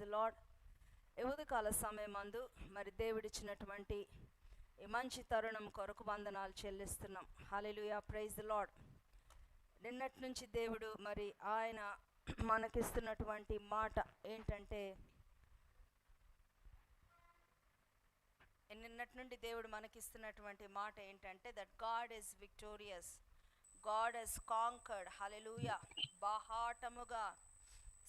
The lord. ఈ ఉదయకాల సమయమందు మరి దేవుడిచ్చినటువంటి ఈ మంచి తరుణం కొరకు వందనాలు చెల్లిస్తున్నాం. హల్లెలూయా, ప్రైజ్ ది లార్డ్. నిన్నటి నుంచి దేవుడు మరి ఆయన మనకిస్తున్నటువంటి మాట ఏంటంటే, నిన్నటి నుండి దేవుడు మనకిస్తున్నటువంటి మాట ఏంటంటే that God is victorious, God has conquered. Hallelujah. బాహాటముగా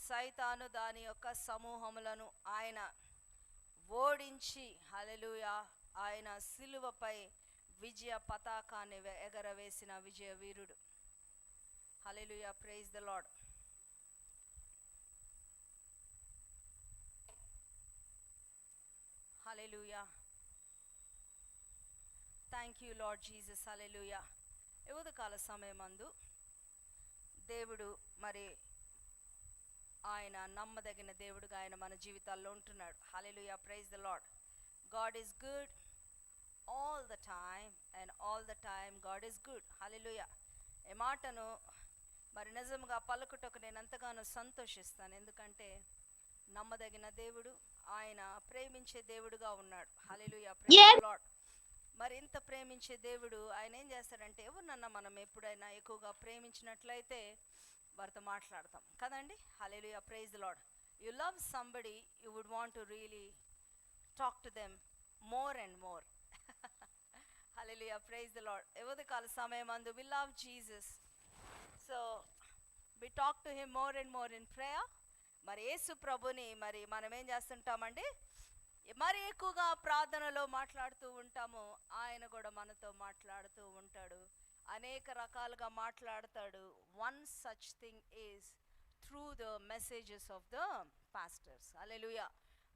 సైతాను దాని యొక్క సమూహములను ఆయన ఓడించి, హల్లెలూయా, ఆయన సిలువపై విజయ పతాకాన్ని ఎగరవేసిన విజయ వీరుడు. Hallelujah, praise the Lord. Hallelujah, thank you Lord Jesus. Hallelujah. ఈ ఉదయకాల సమయమందు దేవుడు మరి ఆయన నమ్మదగిన దేవుడుగా ఆయన మన జీవితాల్లో ఉంటున్నాడు. Hallelujah, praise the Lord. God is good all the time and all the time God is good. Hallelujah. ఈ మాటను మరి నిజంగా పలుకుటకు నేను ఎంతగానో సంతోషిస్తాను. ఎందుకంటే నమ్మదగిన దేవుడు, ఆయన ప్రేమించే దేవుడుగా ఉన్నాడు. హల్లెలూయా, ప్రైజ్ ద లార్డ్. మరి ఇంత ప్రేమించే దేవుడు ఆయన ఏం చేస్తాడంటే, ఎవరినన్నా మనం ఎప్పుడైనా ఎక్కువగా ప్రేమించినట్లయితే వారితో మాట్లాడతాం కదండి. Hallelujah, praise the Lord. You love somebody, you would want to really talk to them more and more. Hallelujah, praise the Lord. ఉదయకాల సమయమందు we love Jesus, so we talk to him more and more in prayer. మరి యేసు ప్రభుని మరి మనం ఏం చేస్తుంటామండి, మరి ఎక్కువగా ప్రార్థనలో మాట్లాడుతూ ఉంటాము. ఆయన కూడా మనతో మాట్లాడుతూ ఉంటాడు, అనేక రకాలుగా మాట్లాడతాడు. One such thing is through the messages of the pastors. Hallelujah.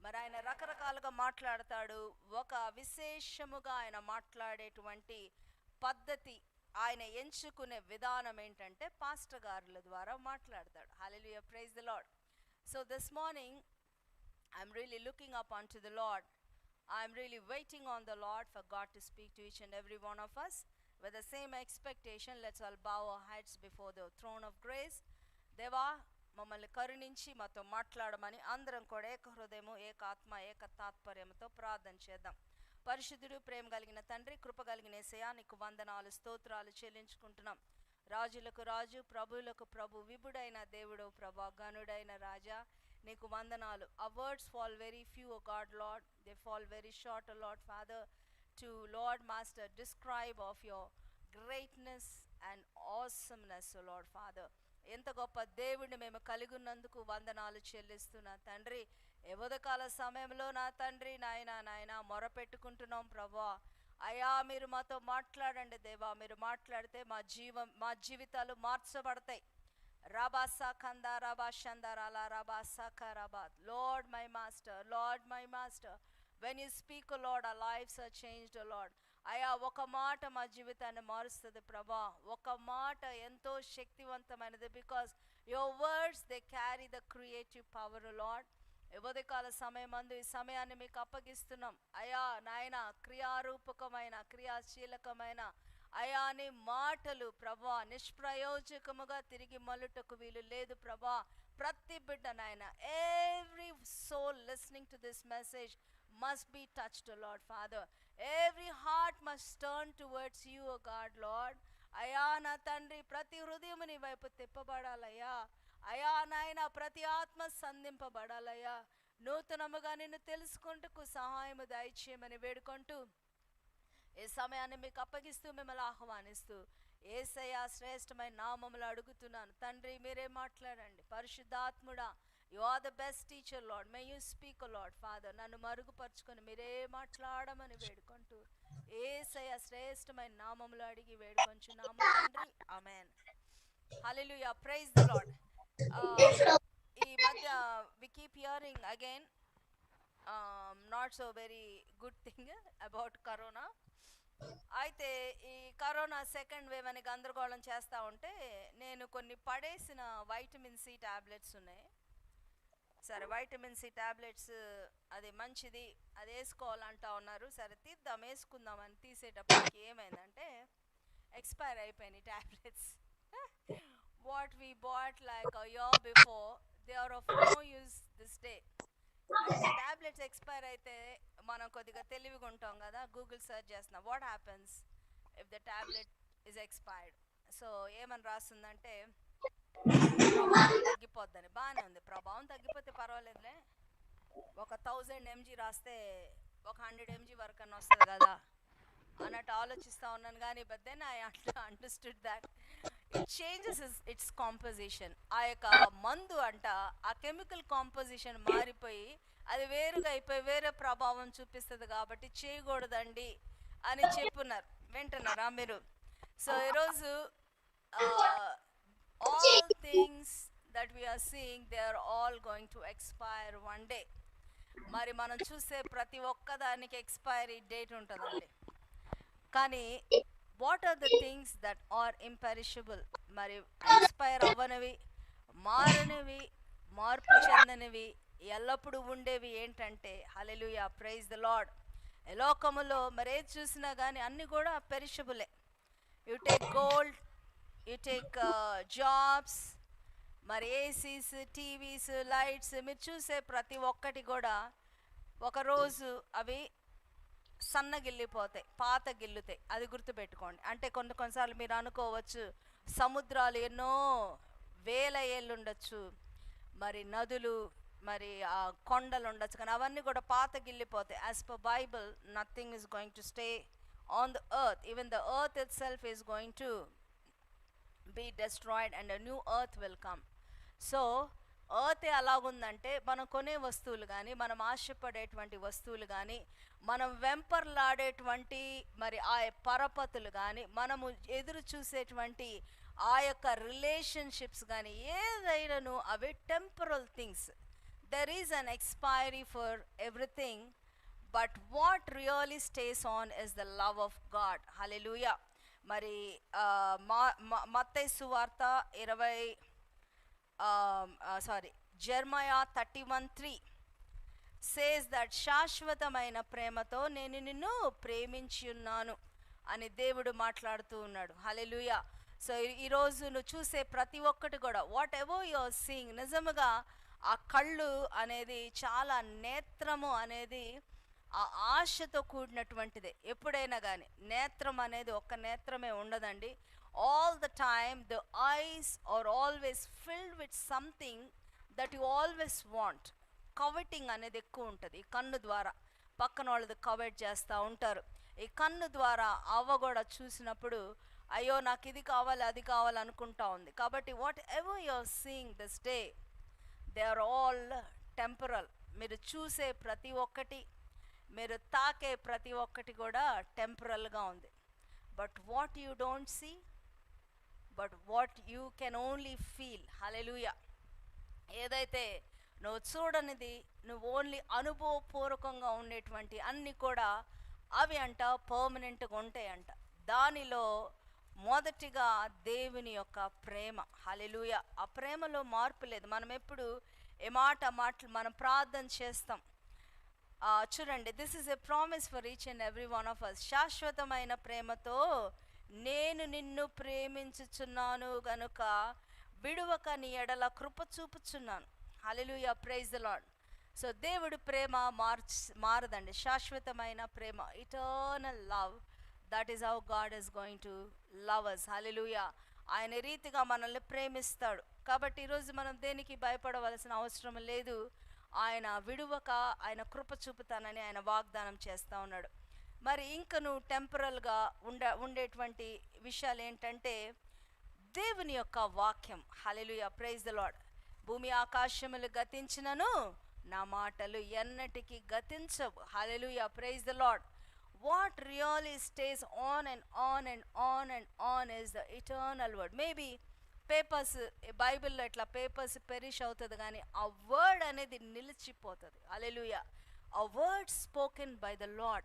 మరి ఆయన రకరకాలుగా మాట్లాడతాడు. ఒక విశేషముగా ఆయన మాట్లాడేటువంటి పద్ధతి, ఆయన ఎంచుకునే విధానం ఏంటంటే పాస్టర్ గారుల ద్వారా మాట్లాడతాడు. Hallelujah, praise the Lord. So this morning I'm really looking up unto the Lord. I'm really waiting on the Lord for God to speak to each and every one of us. With the same expectation, let's all bow our heads before the throne of grace. దేవా, మమ్మల్ని కరుణించి మాతో మాట్లాడమని అందరం కూడా ఏక హృదయము, ఏక ఆత్మ, ఏక తాత్పర్యంతో ప్రార్థన చేద్దాం. పరిశుద్ధుడు, ప్రేమ కలిగిన తండ్రి, కృప కలిగిన యేసయ్యా, నీకు వందనాలు, స్తోత్రాలు చెల్లించుకుంటున్నాం. రాజులకు రాజు, ప్రభువులకు ప్రభు, విభుడైన దేవుడు, ప్రభా, గనుడైన రాజా, నీకు వందనాలు. Our words fall very few, O God, Lord. They fall very short, O Lord, Father, to Lord Master describe of your greatness and awesomeness, O Lord, Father. ఎంత గొప్ప దేవుడిని మేము కలిగి ఉన్నందుకు వందనాలు చెల్లిస్తున్నా తండ్రి. ఉదయకాల సమయంలో నా తండ్రి, నాయన మొరపెట్టుకుంటున్నాం ప్రభా. అయ్యా, మీరు మాతో మాట్లాడండి దేవా. మీరు మాట్లాడితే మా జీవితాలు మార్చబడతాయి. Rabasa kandara bashandara la rabasa karaba. Lord my master, Lord my master, when you speak, O Lord, our lives are changed, O Lord. అయా, ఒక మాట మా జీవితాన్ని మారుస్తుంది ప్రభా. ఒక మాట ఎంతో శక్తివంతమైనది. Because your words they carry the creative power, O Lord. ఉదయకాల సమయమందు ఈ సమయాన్ని మీకు అప్పగిస్తున్నాం అయా. నాయన, క్రియారూపకమైన, క్రియాశీలకమైన అయా నీ మాటలు ప్రభా నిష్ప్రయోజకముగా తిరిగి మల్లుటకు వీలు లేదు ప్రభా. ప్రతి బిడ్డ నాయన, every soul listening to this message must be touched, O Lord, Father. Every heart must turn towards you, O God, Lord. అయా నా తండ్రి, ప్రతి హృదయము నీ వైపు తిప్పబడాలయ్యా. అయా నాయన, ప్రతి ఆత్మ సంధింపబడాలయ్యా. నూతనముగా నిన్ను తెలుసుకుంటకు సహాయము దయచేయమని వేడుకుంటూ ఈ సమయాన్ని మీకు అప్పగిస్తూ మిమ్మల్ని ఆహ్వానిస్తూ యేసయ్య శ్రేష్టమైన నామములో అడుగుతున్నాను తండ్రి. మీరే మాట్లాడండి పరిశుద్ధాత్ముడా. You are the best teacher lord. May you speak lord father. నన్ను మరుగుపరుచుకొని మీరే మాట్లాడమని వేడుకుంటూ యేసయ్య శ్రేష్టమైన నామములో అడిగి వేడుకొంచున్నాము తండ్రి. Amen. Hallelujah, praise the lord. ఈ మధ్య we keep hearing again not so very good thing about corona. అయితే ఈ కరోనా సెకండ్ వేవ్ అని గందరగోళం చేస్తూ ఉంటే నేను కొన్ని పడేసిన వైటమిన్ సి ట్యాబ్లెట్స్ ఉన్నాయి. సరే, వైటమిన్ సి ట్యాబ్లెట్స్ అది మంచిది, అది వేసుకోవాలంటా ఉన్నారు. సరే తీద్దాం, వేసుకుందామని తీసేటప్పటికి ఏమైందంటే ఎక్స్పైర్ అయిపోయినాయి tablets. What we bought like a year before, they are of no use this day. అంటే టాబ్లెట్స్ ఎక్స్పైర్ అయితే మనం కొద్దిగా తెలివిగా ఉంటాం కదా, గూగుల్ సెర్చ్ చేస్తున్నాం what happens if the tablet is expired. So ఏమని రాస్తుందంటే ప్రభావం తగ్గిపోద్దని. బాగానే ఉంది, ప్రభావం తగ్గిపోతే పర్వాలేదులే, ఒక 1000 mg రాస్తే ఒక 100 mg వరకు అని వస్తుంది కదా అన్నట్టు ఆలోచిస్తూ ఉన్నాను. కానీ but then I understood that it changes its composition. ఆ యొక్క మందు అంట ఆ కెమికల్ కాంపోజిషన్ మారిపోయి అది వేరుగా అయిపోయి వేరే ప్రభావం చూపిస్తుంది కాబట్టి చేయకూడదండి అని చెప్పున్నారు. వింటున్నారా మీరు? సో ఈరోజు all things that we are seeing, they are all going to expire one day. మరి మనం చూసే ప్రతి ఒక్కదానికి ఎక్స్పైరీ డేట్ ఉంటుందండి. కానీ what are the things that are imperishable, మరి ఎక్స్పైర్ అవ్వనివి, మారనివి, మార్పు చెందనివి, ఎల్లప్పుడూ ఉండేవి ఏంటంటే హల్లెలూయా, ప్రైజ్ ద లార్డ్. ఈ లోకములో మరేది చూసినా కానీ అన్నీ కూడా పెరిషబులే. You take gold, you take jobs, మరి ఏసీస్, టీవీస్, లైట్స్, మీరు చూసే ప్రతి ఒక్కటి కూడా ఒకరోజు అవి సన్నగిల్లిపోతాయి, పాత గిల్లుతాయి. అది గుర్తుపెట్టుకోండి. అంటే కొన్నిసార్లు మీరు అనుకోవచ్చు సముద్రాలు ఎన్నో వేల ఏళ్ళు ఉండొచ్చు, మరి నదులు, మరి ఆ కొండలు ఉండొచ్చు, కానీ అవన్నీ కూడా పాత గిల్లిపోతాయి. As per Bible nothing is going to stay on the earth. Even the earth itself is going to be destroyed and a new earth will come. So earth ఎలాగుందంటే మనం కొనే వస్తువులు కానీ, మనం ఆశపడేటువంటి వస్తువులు కానీ, మనం వెంపర్లాడేటువంటి మరి ఆ పరపతులు కానీ, మనము ఎదురు చూసేటువంటి ఆ యొక్క రిలేషన్షిప్స్ కానీ ఏదైనాను అవి temporal things. There is an expiry for everything, but what really stays on is the love of God. Hallelujah. మరి మత్తయి సువార్త జెర్మయా 31:3 సేస్ దట్ శాశ్వతమైన ప్రేమతో నేను నిన్ను ప్రేమించి ఉన్నాను అని దేవుడు మాట్లాడుతూ ఉన్నాడు. హల్లెలూయా. సో ఈరోజు నువ్వు చూసే ప్రతి ఒక్కటి కూడా whatever you are seeing, నిజముగా ఆ కళ్ళు అనేది చాలా, నేత్రము అనేది ఆ ఆశతో కూడినటువంటిదే. ఎప్పుడైనా కానీ నేత్రం అనేది ఒక్క నేత్రమే ఉండదండి. All the time the eyes are always filled with something that you always want. Coveting అనేది ఎక్కువ ఉంటుంది. ఈ కన్ను ద్వారా పక్కన వాళ్ళది కవెట్ చేస్తూ ఉంటారు. ఈ కన్ను ద్వారా అవ్వ కూడా చూసినప్పుడు అయ్యో నాకు ఇది కావాలి అది కావాలి అనుకుంటా ఉంది. కాబట్టి whatever you are seeing this day, they are all temporal. మీరు చూసే ప్రతి ఒక్కటి, మీరు తాకే ప్రతి ఒక్కటి కూడా టెంపరల్గా ఉంది. But what you don't see, but what you can only feel. Hallelujah. ఏదైతే నువ్వు చూడనిది, నువ్వు ఓన్లీ అనుభవపూర్వకంగా ఉండేటువంటి అన్నీ కూడా అవి అంట పర్మనెంట్గా ఉంటాయంట. దానిలో మొదటిగా దేవుని యొక్క ప్రేమ. హల్లెలూయా. ఆ ప్రేమలో మార్పు లేదు. మనం ఎప్పుడు ఏ మాటలు మనం ప్రార్థన చేస్తాం. చూడండి, this is a promise for each and every one of us. శాశ్వతమైన ప్రేమతో నేను నిన్ను ప్రేమించుచున్నాను గనుక విడువక నీ ఎడల కృప చూపుచున్నాను. Hallelujah, praise the lord. So దేవుడు ప్రేమ మారదండి. శాశ్వతమైన ప్రేమ, eternal love, that is how God is going to love us. Hallelujah. ఆయన రీతిగా మనల్ని ప్రేమిస్తాడు. కాబట్టి ఈరోజు మనం దేనికి భయపడవలసిన అవసరం లేదు. ఆయన విడువక ఆయన కృప చూపుతానని ఆయన వాగ్దానం చేస్తూ ఉన్నాడు. మరి ఇంక నువ్వు టెంపరల్గా ఉండేటువంటి విషయాలు ఏంటంటే దేవుని యొక్క వాక్యం. Hallelujah, praise the Lord. భూమి ఆకాశములు గతించినను నా మాటలు ఎన్నటికీ గతించవు. Hallelujah, praise the Lord. What really stays on and on and on and on is the eternal word. Maybe papers, బైబిల్లో ఇట్లా పేపర్స్ పెరిష్ అవుతుంది, కానీ ఆ వర్డ్ అనేది నిలిచిపోతుంది. హల్లెలూయా. A word spoken by the Lord.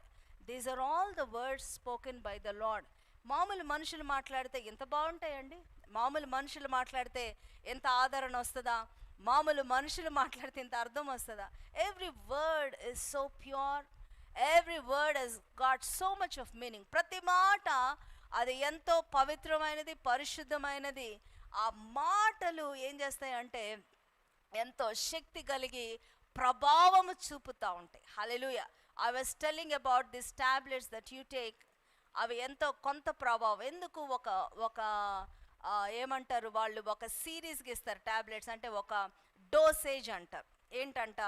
These are all the words spoken by the Lord. మామూలు మనుషులు మాట్లాడితే ఎంత బాగుంటాయండి. మామూలు మనుషులు మాట్లాడితే ఎంత ఆదరణ వస్తుందా, మామూలు మనుషులు మాట్లాడితే ఎంత అర్థం వస్తుందా. Every word is so pure, every word has got so much of meaning. ప్రతి మాట అది ఎంతో పవిత్రమైనది, పరిశుద్ధమైనది. ఆ మాటలు ఏం చేస్తాయంటే ఎంతో శక్తి కలిగి ప్రభావము చూపుతూ ఉంటాయి. Hallelujah. I was telling about this tablets that you take. అవి ఎంతో కొంత ప్రభావం. ఎందుకు ఒక ఒక ఏమంటారు వాళ్ళు, ఒక సిరీస్కి ఇస్తారు టాబ్లెట్స్, అంటే ఒక డోసేజ్ అంటారు. ఏంటంట,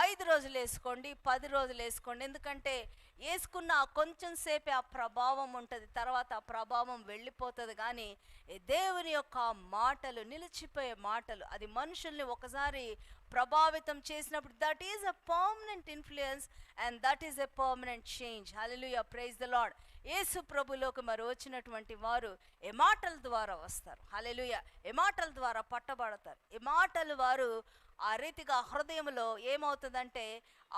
5 రోజులు వేసుకోండి, 10 రోజులు వేసుకోండి. ఎందుకంటే వేసుకున్న కొంచెం సేపే ఆ ప్రభావం ఉంటుంది, తర్వాత ఆ ప్రభావం వెళ్ళిపోతుంది. కానీ దేవుని యొక్క మాటలు నిలిచిపోయే మాటలు, అది మనుషుల్ని ఒకసారి ప్రభావితం చేసినప్పుడు that is a permanent influence and that is a permanent change. Hallelujah, praise the Lord. Yesu ప్రభులోకి మరి వచ్చినటువంటి వారు ఏ మాటల ద్వారా వస్తారు. హల్లెలూయా. ఏ మాటల ద్వారా పట్టబడతారు. ఏ మాటలు వారు ఆ రీతిగా హృదయంలో ఏమవుతుందంటే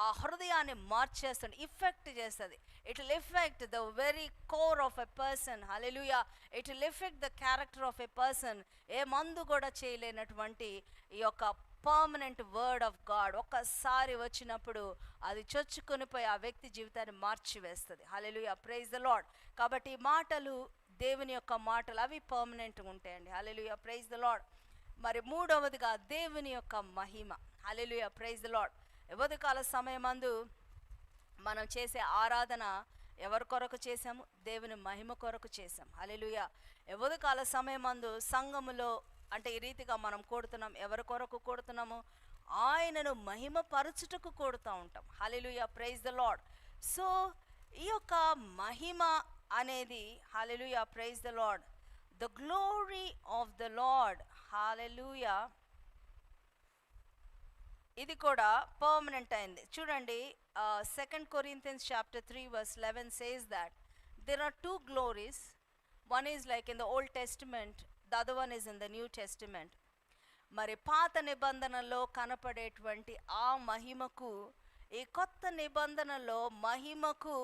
ఆ హృదయాన్ని మార్చేస్తుంది, ఇఫెక్ట్ చేస్తుంది. It will effect the very core of a person. Hallelujah. It will effect the character of a person. ఏ మందు కూడా చేయలేనటువంటి ఈ యొక్క పర్మనెంట్ వర్డ్ ఆఫ్ గాడ్ ఒక్కసారి వచ్చినప్పుడు అది చొచ్చుకొనిపోయి ఆ వ్యక్తి జీవితాన్ని మార్చివేస్తుంది. హల్లెలూయా, ప్రైజ్ ద లార్డ్. కాబట్టి ఈ మాటలు, దేవుని యొక్క మాటలు, అవి పర్మనెంట్గా ఉంటాయండి. హల్లెలూయా, ప్రైజ్ ద లార్డ్. మరి మూడవదిగా దేవుని యొక్క మహిమ. హల్లెలూయా, ప్రైజ్ ద లార్డ్. ఉదయకాల సమయమందు మనం చేసే ఆరాధన ఎవరి కొరకు చేసాము? దేవుని మహిమ కొరకు చేసాం. హల్లెలూయా. ఉదయకాల సమయమందు సంఘములో అంటే ఈ రీతిగా మనం కూడుతున్నాం. ఎవరి కొరకు కూడుతున్నాము? ఆయనను మహిమ పరచుటకు కూడుతూ ఉంటాం. Hallelujah, praise the lord. So ఈ యొక్క మహిమ అనేది, hallelujah, praise the Lord, the glory of the Lord. Hallelujah. ఇది కూడా పర్మనెంట్ అయింది. చూడండి, 2 Corinthians chapter 3 verse 11 says that there are two glories. One is like in the Old Testament, the other one is in the New Testament. మరి పాత నిబంధనలో కనపడేటువంటి ఆ మహిమకు, ఈ కొత్త నిబంధనలో మహిమకు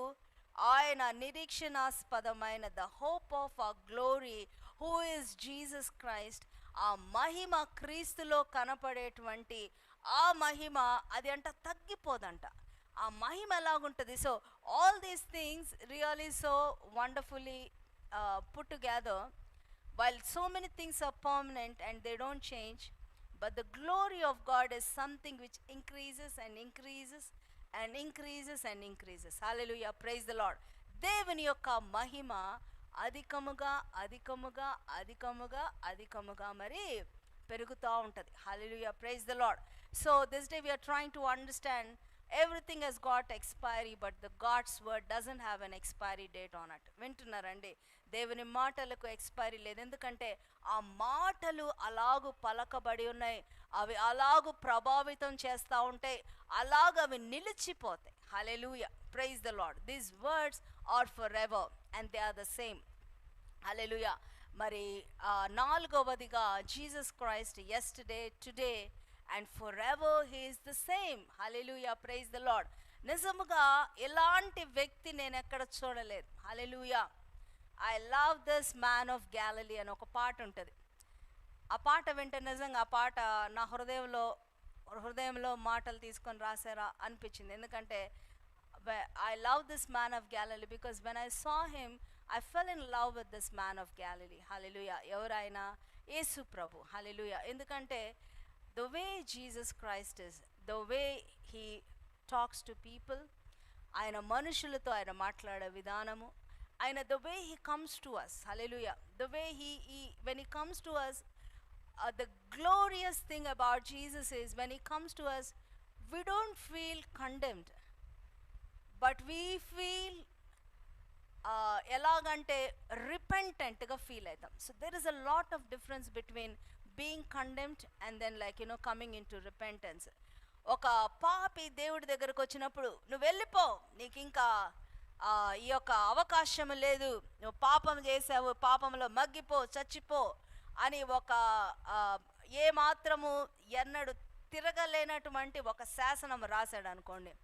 ఆయన నిరీక్షణాస్పదమైన ద హోప్ ఆఫ్ ఆ glory who is Jesus Christ, ఆ మహిమ క్రీస్తులో కనపడేటువంటి ఆ మహిమ అది అంట తగ్గిపోదంట. ఆ మహిమ ఎలాగుంటుంది? So all these things really so wonderfully put together. While so many things are permanent and they don't change, but the glory of God is something which increases and increases and increases and increases. Hallelujah, praise the Lord. దేవుని యొక్క మహిమ అధికముగా అధికముగా అధికముగా అధికముగా మరి పెరుగుతూ ఉంటుంది. Hallelujah, praise the Lord. So this day we are trying to understand everything has got expiry, but the God's word doesn't have an expiry date on it. వింటున్నారండి? దేవుని మాటలకు ఎక్స్పైరీ లేదు. ఎందుకంటే ఆ మాటలు అలాగు పలకబడి ఉన్నాయి, అవి అలాగు ప్రభావితం చేస్తూ ఉంటాయి, అలాగ అవి నిలిచిపోతాయి. Hallelujah, praise the Lord. These words are for ever and they are the same. Hallelujah. మరి నాలుగవదిగా Jesus Christ yesterday, today and for ever he is the same. Hallelujah, praise the Lord. నిజముగా ఎలాంటి వ్యక్తి నేను ఎక్కడ చూడలేదు. Hallelujah. I love this man of Galilee అని ఒక పాట ఉంటుంది. ఆ పాట వింటే నిజంగా ఆ పాట నా హృదయంలో మాటలు తీసుకొని రాసారా అనిపించింది. ఎందుకంటే I love this man of Galilee because when I saw him I fell in love with this man of Galilee. Hallelujah. ఎవరైనా? యేసు ప్రభు. Hallelujah. ఎందుకంటే the way Jesus Christ is, the way he talks to people, ఆయన మనుషులతో ఆయన మాట్లాడే విధానము, ఆయన the way he comes to us. Hallelujah. The way he when he comes to us, the glorious thing about Jesus is when he comes to us, we don't feel condemned, but we feel ఎలాగంటే రిపెంటెంట్గా feel అవుతాం. So there is a lot of difference between being condemned and then like coming into repentance. ఒక పాపి దేవుడి దగ్గరకు వచ్చినప్పుడు నువ్వు వెళ్ళిపో, నీకు ఇంకా ఈ యొక్క అవకాశం లేదు, నువ్వు పాపం చేసావు, పాపంలో మగ్గిపో, చచ్చిపో అని ఒక ఏమాత్రము ఎన్నడు తిరగలేనటువంటి ఒక శాసనం రాశాడు అనుకోండి,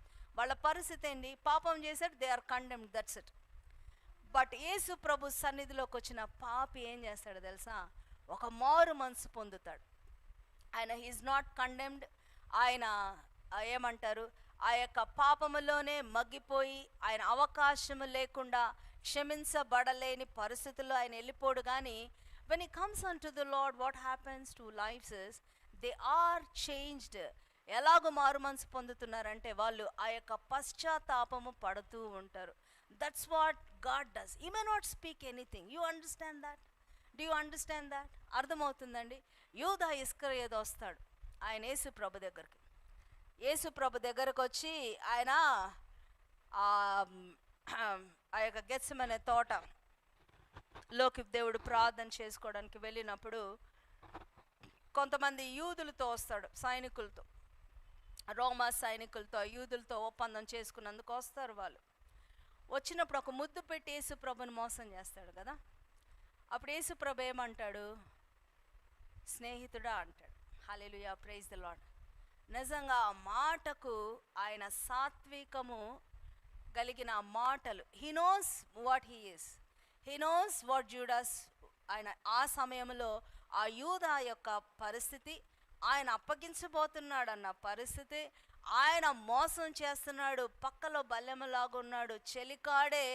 వాళ్ళ పరిస్థితి ఏంటి? పాపం చేశాడు, they are condemned, that's it. But Yesu ప్రభు సన్నిధిలోకి వచ్చిన పాపి ఏం చేస్తాడు తెలుసా? ఒక మారు మనసు పొందుతాడు. ఆయన హీఈస్ నాట్ కండెమ్డ్. ఆయన ఏమంటారు, ఆ యొక్క పాపములోనే మగ్గిపోయి ఆయన అవకాశము లేకుండా క్షమించబడలేని పరిస్థితుల్లో ఆయన వెళ్ళిపోడు. కానీ when he comes unto the Lord, what happens to lives is they are changed. ఎలాగో మారు మనసు పొందుతున్నారంటే వాళ్ళు ఆ యొక్క పశ్చాత్తాపము పడుతూ ఉంటారు. That's what God does. You may not speak anything. You understand that? Do you understand that? అర్థమవుతుందండి. యూదా ఇస్కరియోతు వస్తాడు ఆయన యేసు ప్రభు దగ్గరికి. యేసు ప్రభు దగ్గరకు వచ్చి ఆయన ఆ యొక్క గెత్సెమనే తోటలోకి దేవుడు ప్రార్థన చేసుకోవడానికి వెళ్ళినప్పుడు కొంతమంది యూదులతో వస్తాడు, సైనికులతో, రోమా సైనికులతో, యూదులతో ఒప్పందం చేసుకున్నందుకు వస్తారు. వాళ్ళు వచ్చినప్పుడు ఒక ముద్దు పెట్టి యేసు ప్రభుని మోసం చేస్తాడు కదా. అప్పుడు యేసు ప్రభు ఏమంటాడు? స్నేహితుడా అంటాడు. హల్లెలూయా, ప్రైజ్ ది లార్డ్. నిజంగా ఆ మాటకు ఆయన సాత్వికము కలిగిన మాటలు. He knows what he is, he knows what Judas. ఆయన ఆ సమయంలో ఆ యూదా యొక్క పరిస్థితి, ఆయన అప్పగించబోతున్నాడు అన్న పరిస్థితి, ఆయన మోసం చేస్తున్నాడు, పక్కలో బల్లెములాగున్నాడు, చెలికాడే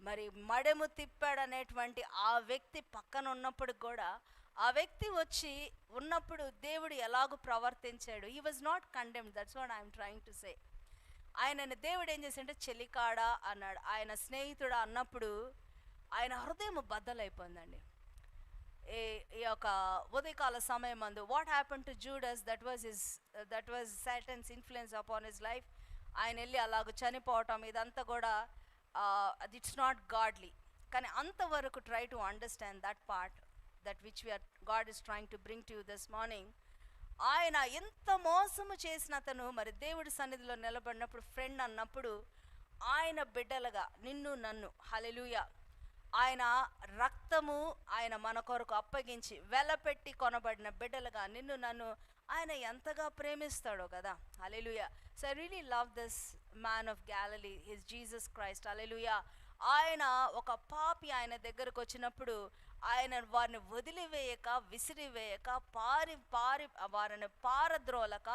మరి మడెము తిప్పాడు అనేటువంటి ఆ వ్యక్తి పక్కన ఉన్నప్పుడు కూడా ఆ వ్యక్తి వచ్చి ఉన్నప్పుడు దేవుడు ఎలాగూ ప్రవర్తించాడు. He was not condemned. That's what I'm trying to say. ఆయనని దేవుడు ఏం చేశాడంటే చెలికాడా అన్నాడు, ఆయన స్నేహితుడా అన్నప్పుడు ఆయన హృదయం బద్దలైపోయిందండి. ఈ యొక్క ఉదయకాల సమయం అందు what happen to Judas, that was Satan's influence upon his life. ఆయన వెళ్ళి అలాగ చనిపోవటం ఇదంతా కూడా ఇట్స్ నాట్ గాడ్లీ. కానీ అంతవరకు try to understand that part, that which God is trying to bring to you this morning. ఆయన ఎంత మోసము చేసిన అతను మరి దేవుడి సన్నిధిలో నిలబడినప్పుడు, ఫ్రెండ్ అన్నప్పుడు, ఆయన బిడ్డలుగా నిన్ను నన్ను, హల్లెలూయా, ఆయన రక్తము ఆయన మన కొరకు అప్పగించి వెలపెట్టి కొనబడిన బిడ్డలుగా నిన్ను నన్ను ఆయన ఎంతగా ప్రేమిస్తాడో కదా. Hallelujah. So I really love this man of Galilee, his Jesus Christ. Hallelujah. ఆయన ఒక పాపి ఆయన దగ్గరకు వచ్చినప్పుడు ఆయన వారిని వదిలివేయక, విసిరివేయక, వారిని పారద్రోలక,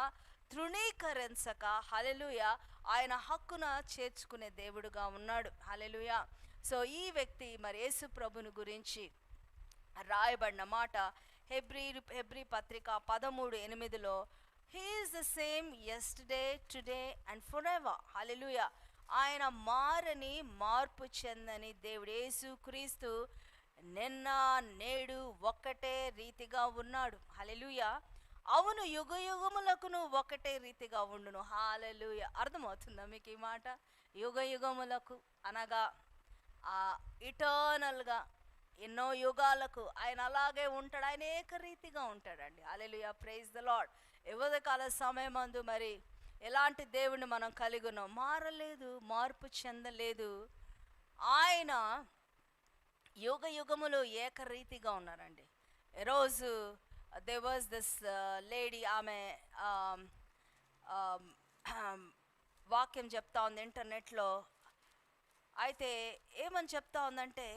తృణీకరించక, హల్లెలూయా, ఆయన హక్కున చేర్చుకునే దేవుడుగా ఉన్నాడు. హల్లెలూయా. సో ఈ వ్యక్తి మరి యేసు ప్రభుని గురించి రాయబడిన మాట హెబ్రీ పత్రిక 13:8 he is the same yesterday, today and forever. Hallelujah. ఆయన మారని, మార్పు చెందని దేవుడు. యేసు క్రీస్తు నిన్న నేడు ఒక్కటే రీతిగా ఉన్నాడు. హల్లెలూయా. అవును, యుగ యుగములకును ఒకటే రీతిగా ఉండును. హల్లెలూయా. అర్థమవుతుందా మీకు ఈ మాట? యుగ యుగములకు అనగా ఇటర్నల్గా ఎన్నో యుగాలకు ఆయన అలాగే ఉంటాడు. ఆయన ఏకరీతిగా ఉంటాడండి. హల్లెలూయా, ప్రైజ్ ద లార్డ్. ఉదయకాల సమయమందు మరి ఎలాంటి దేవుణ్ణి మనం కలిగి ఉన్నాం? మారలేదు, మార్పు చెందలేదు. ఆయన యుగ యుగములు ఏకరీతిగా ఉన్నారండి. ఈరోజు దే వాజ్ దిస్ లేడీ, ఆమె వాక్యం చెప్తా ఉంది ఇంటర్నెట్లో. అయితే ఏమని చెప్తా ఉందంటే,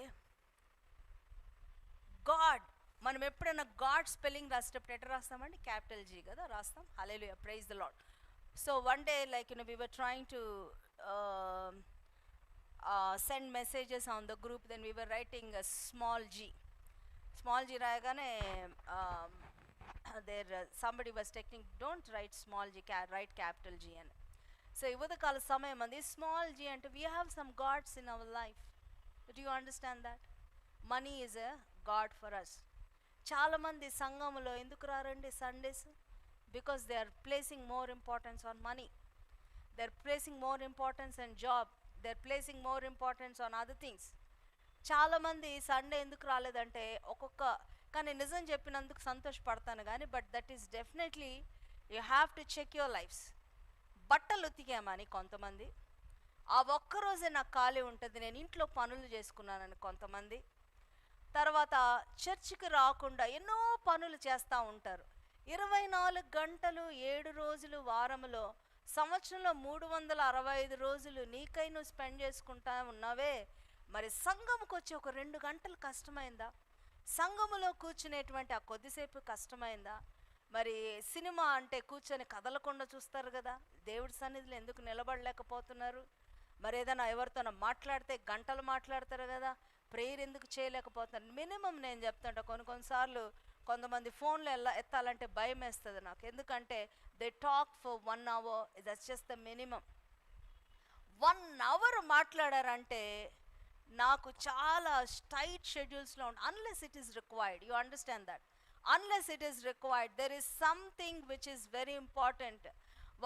గాడ్, మనం ఎప్పుడైనా గాడ్ స్పెల్లింగ్ రాసేటప్పుడు ఎట్లా రాస్తామండి? క్యాపిటల్ జీ కదా రాస్తాం. Hallelujah, praise the lord. So one day like we were trying to send messages on the group, then we were writing a small g రాయగానే there somebody was texting, don't write small g, write capital G అని. So ఉదయకాల సమయం అంది small G అంటే we have some gods in our life. Do you understand that? Money is a god for us. చాలామంది సంఘములో ఎందుకు రారండి Sundays? Because they are placing more importance on money. They are placing more importance on job. They are placing more importance on other things. చాలామంది Sunday ఎందుకు రాలేదంటే కానీ నిజం చెప్పినందుకు సంతోషపడతాను కానీ, but that is definitely you have to check your lifes. బట్టలు ఉతికామని కొంతమంది, ఆ ఒక్కరోజే నాకు ఖాళీ ఉంటుంది, నేను ఇంట్లో పనులు చేసుకున్నానని కొంతమంది, తర్వాత చర్చికి రాకుండా ఎన్నో పనులు చేస్తూ ఉంటారు. 24 గంటలు 7 రోజులు వారంలో, సంవత్సరంలో 365 రోజులు నీకై నువ్వు స్పెండ్ చేసుకుంటా ఉన్నావే. మరి సంఘముకు వచ్చి ఒక 2 గంటలు కష్టమైందా? సంఘములో కూర్చునేటువంటి ఆ కొద్దిసేపు కష్టమైందా? మరి సినిమా అంటే కూర్చొని కదలకుండా చూస్తారు కదా, దేవుడి సన్నిధిలో ఎందుకు నిలబడలేకపోతున్నారు? మరి ఏదైనా ఎవరితోనో మాట్లాడితే గంటలు మాట్లాడతారు కదా, ప్రేయర్ ఎందుకు చేయలేకపోతున్నారు? మినిమం నేను చెప్తుంటా, కొన్నిసార్లు కొంతమంది ఫోన్లు ఎత్తాలంటే భయం వేస్తుంది నాకు, ఎందుకంటే they talk for 1 hour, that's just the minimum. 1 hour మాట్లాడారంటే నాకు చాలా టైట్ షెడ్యూల్స్లో unless it is required, you understand that, unless it is required there is something which is very important.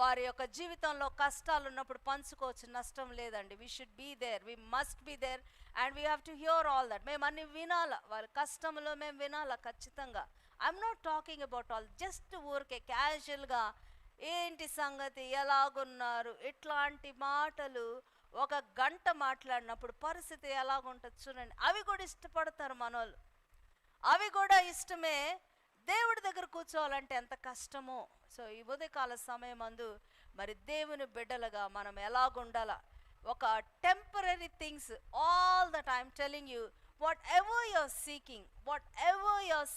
వారి యొక్క జీవితంలో కష్టాలు ఉన్నప్పుడు పంచుకోవచ్చు, నష్టం లేదండి. We should be there, we must be there and we have to hear all that. మేము అన్ని వినాలా, వారి కష్టంలో మేము వినాలా ఖచ్చితంగా. I'm not talking about all, just ఊరికే క్యాజువల్గా ఏంటి సంగతి, ఎలాగున్నారు, ఇట్లాంటి మాటలు ఒక గంట మాట్లాడినప్పుడు పరిస్థితి ఎలాగుంటుంది చూడండి. అవి కూడా ఇష్టపడతారు మనోళ్ళు, అవి కూడా ఇష్టమే. దేవుడి దగ్గర కూర్చోవాలంటే ఎంత కష్టమో. సో ఈ ఉదయకాల సమయం అందు మరి దేవుని బిడ్డలుగా మనం ఎలాగుండాలా, ఒక temporary things all that I'm telling you, whatever you are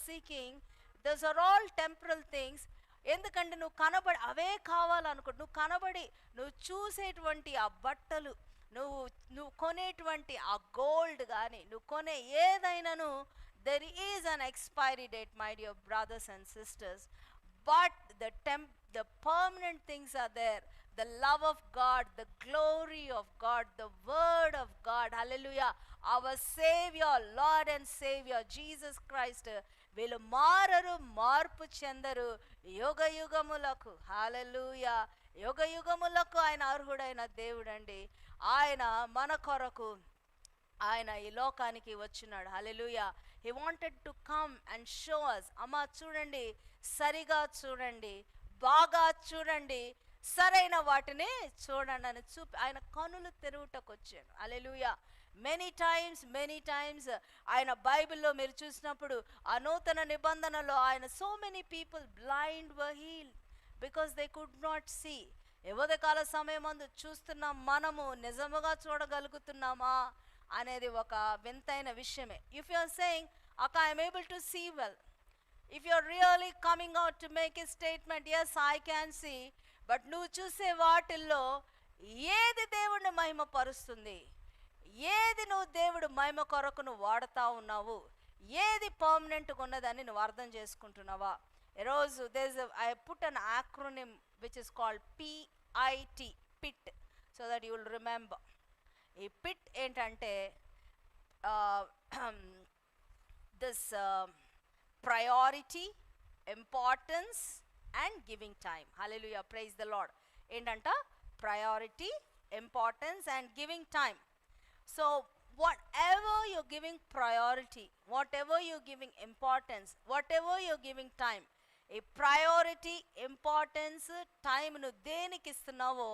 seeking those are all temporal things. ఎందుకంటే నువ్వు కనబడి అవే కావాలనుకో, నువ్వు కనబడి నువ్వు చూసేటువంటి ఆ బట్టలు, నువ్వు కొనేటువంటి ఆ గోల్డ్ కానీ, నువ్వు కొనే ఏదైనాను, there is an expiry date, my dear brothers and sisters, but the permanent things are there. The love of God, the glory of God, the word of God, hallelujah, our Savior, Lord and Savior Jesus Christ, వీళ్ళు మారరు, మార్పు చెందరు యుగ యుగములకు. హల్లెలూయా, యుగ యుగములకు ఆయన అర్హుడైన దేవుడండి. ఆయన మన కొరకు ఆయన ఈ లోకానికి వచ్చినాడు. హల్లెలూయా. He wanted to come and show us. అమ్మా చూడండి, సరిగా చూడండి, బాగా చూడండి, సరైన వాటిని చూడండి అని ఆయన కనులు తెరువుటకు వచ్చాడు. హల్లెలూయా. మెనీ టైమ్స్ ఆయన బైబిల్లో మీరు చూసినప్పుడు ఆ నూతన నిబంధనలో ఆయన so many people blind were healed because they could not see. ఉదయకాల సమయం అందు చూస్తున్నాం, మనము నిజముగా చూడగలుగుతున్నామా అనేది ఒక వింతైన విషయమే. ఇఫ్ యు ఆర్ సేయింగ్ అక్క I'm able to see well, if you are really coming out to make a statement, yes I can see, but నువ్వు చూసే వాటిల్లో ఏది దేవుడిని మహిమపరుస్తుంది, ఏది నువ్వు దేవుడు మహిమ కొరకు నువ్వు వాడుతా ఉన్నావు, ఏది పర్మనెంట్గా ఉన్నదని నువ్వు అర్థం చేసుకుంటున్నావా? ఈరోజు I put an acronym which is called PIT, PIT, so that you will remember. ఈ పిట్ ఏంటంటే this priority, importance and giving time. Hallelujah, praise the Lord. ఏంటంట? Priority, importance and giving time. So whatever you're giving priority, whatever you're giving importance, whatever you're giving time, ఈ priority, importance, time నువ్వు దేనికి ఇస్తున్నావో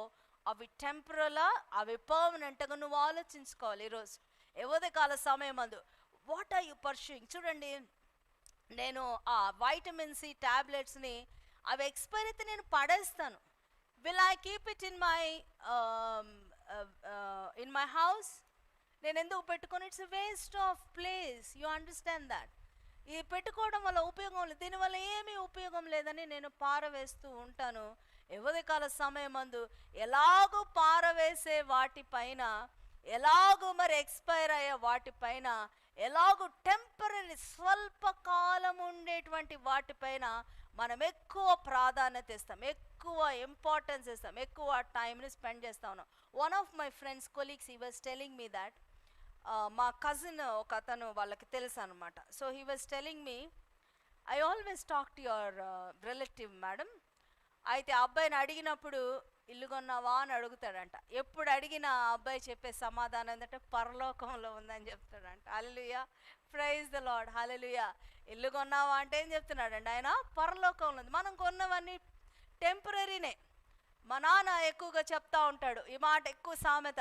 అవి టెంపరలా, అవి పర్మనెంట్గా నువ్వు ఆలోచించుకోవాలి. ఈరోజు ఉదయకాల సమయం అందు వాట్ ఆర్ యూ పర్సూయింగ్? చూడండి, నేను ఆ వైటమిన్ C ట్యాబ్లెట్స్ని అవి ఎక్స్పైర్ అయితే నేను పడేస్తాను. Will I keep it in my house? నేను ఎందుకు పెట్టుకొని? It's waste of place. You understand that? ఈ పెట్టుకోవడం వల్ల ఉపయోగం లేదు, దీనివల్ల ఏమీ ఉపయోగం లేదని నేను పారవేస్తూ ఉంటాను. ఉదయకాల సమయం అందు ఎలాగో పారవేసే వాటిపైన, ఎలాగో మరి ఎక్స్పైర్ అయ్యే వాటిపైన, ఎలాగో టెంపరరీ స్వల్పకాలం ఉండేటువంటి వాటిపైన మనం ఎక్కువ ప్రాధాన్యత ఇస్తాం, ఎక్కువ ఇంపార్టెన్స్ ఇస్తాం, ఎక్కువ టైంని స్పెండ్ చేస్తా ఉన్నాం. One of my friends colleagues he was telling me that, మా కజిన్ ఒక అతను వాళ్ళకి తెలుసు అనమాట. So he was telling me, I always talk to your relative madam. అయితే ఆ అబ్బాయిని అడిగినప్పుడు ఇల్లు కొన్నావా అని అడుగుతాడంట. ఎప్పుడు అడిగినా ఆ అబ్బాయి చెప్పే సమాధానం ఏంటంటే పరలోకంలో ఉందని చెప్తాడంట. హల్లెలూయా, ప్రైజ్ ద లార్డ్. హల్లెలూయా. ఇల్లు కొన్నావా అంటే ఏం చెప్తున్నాడండి ఆయన? పరలోకంలో ఉంది. మనం కొన్నవన్నీ టెంపరీనే. మా నాన్న ఎక్కువగా చెప్తా ఉంటాడు ఈ మాట, ఎక్కువ సామెత.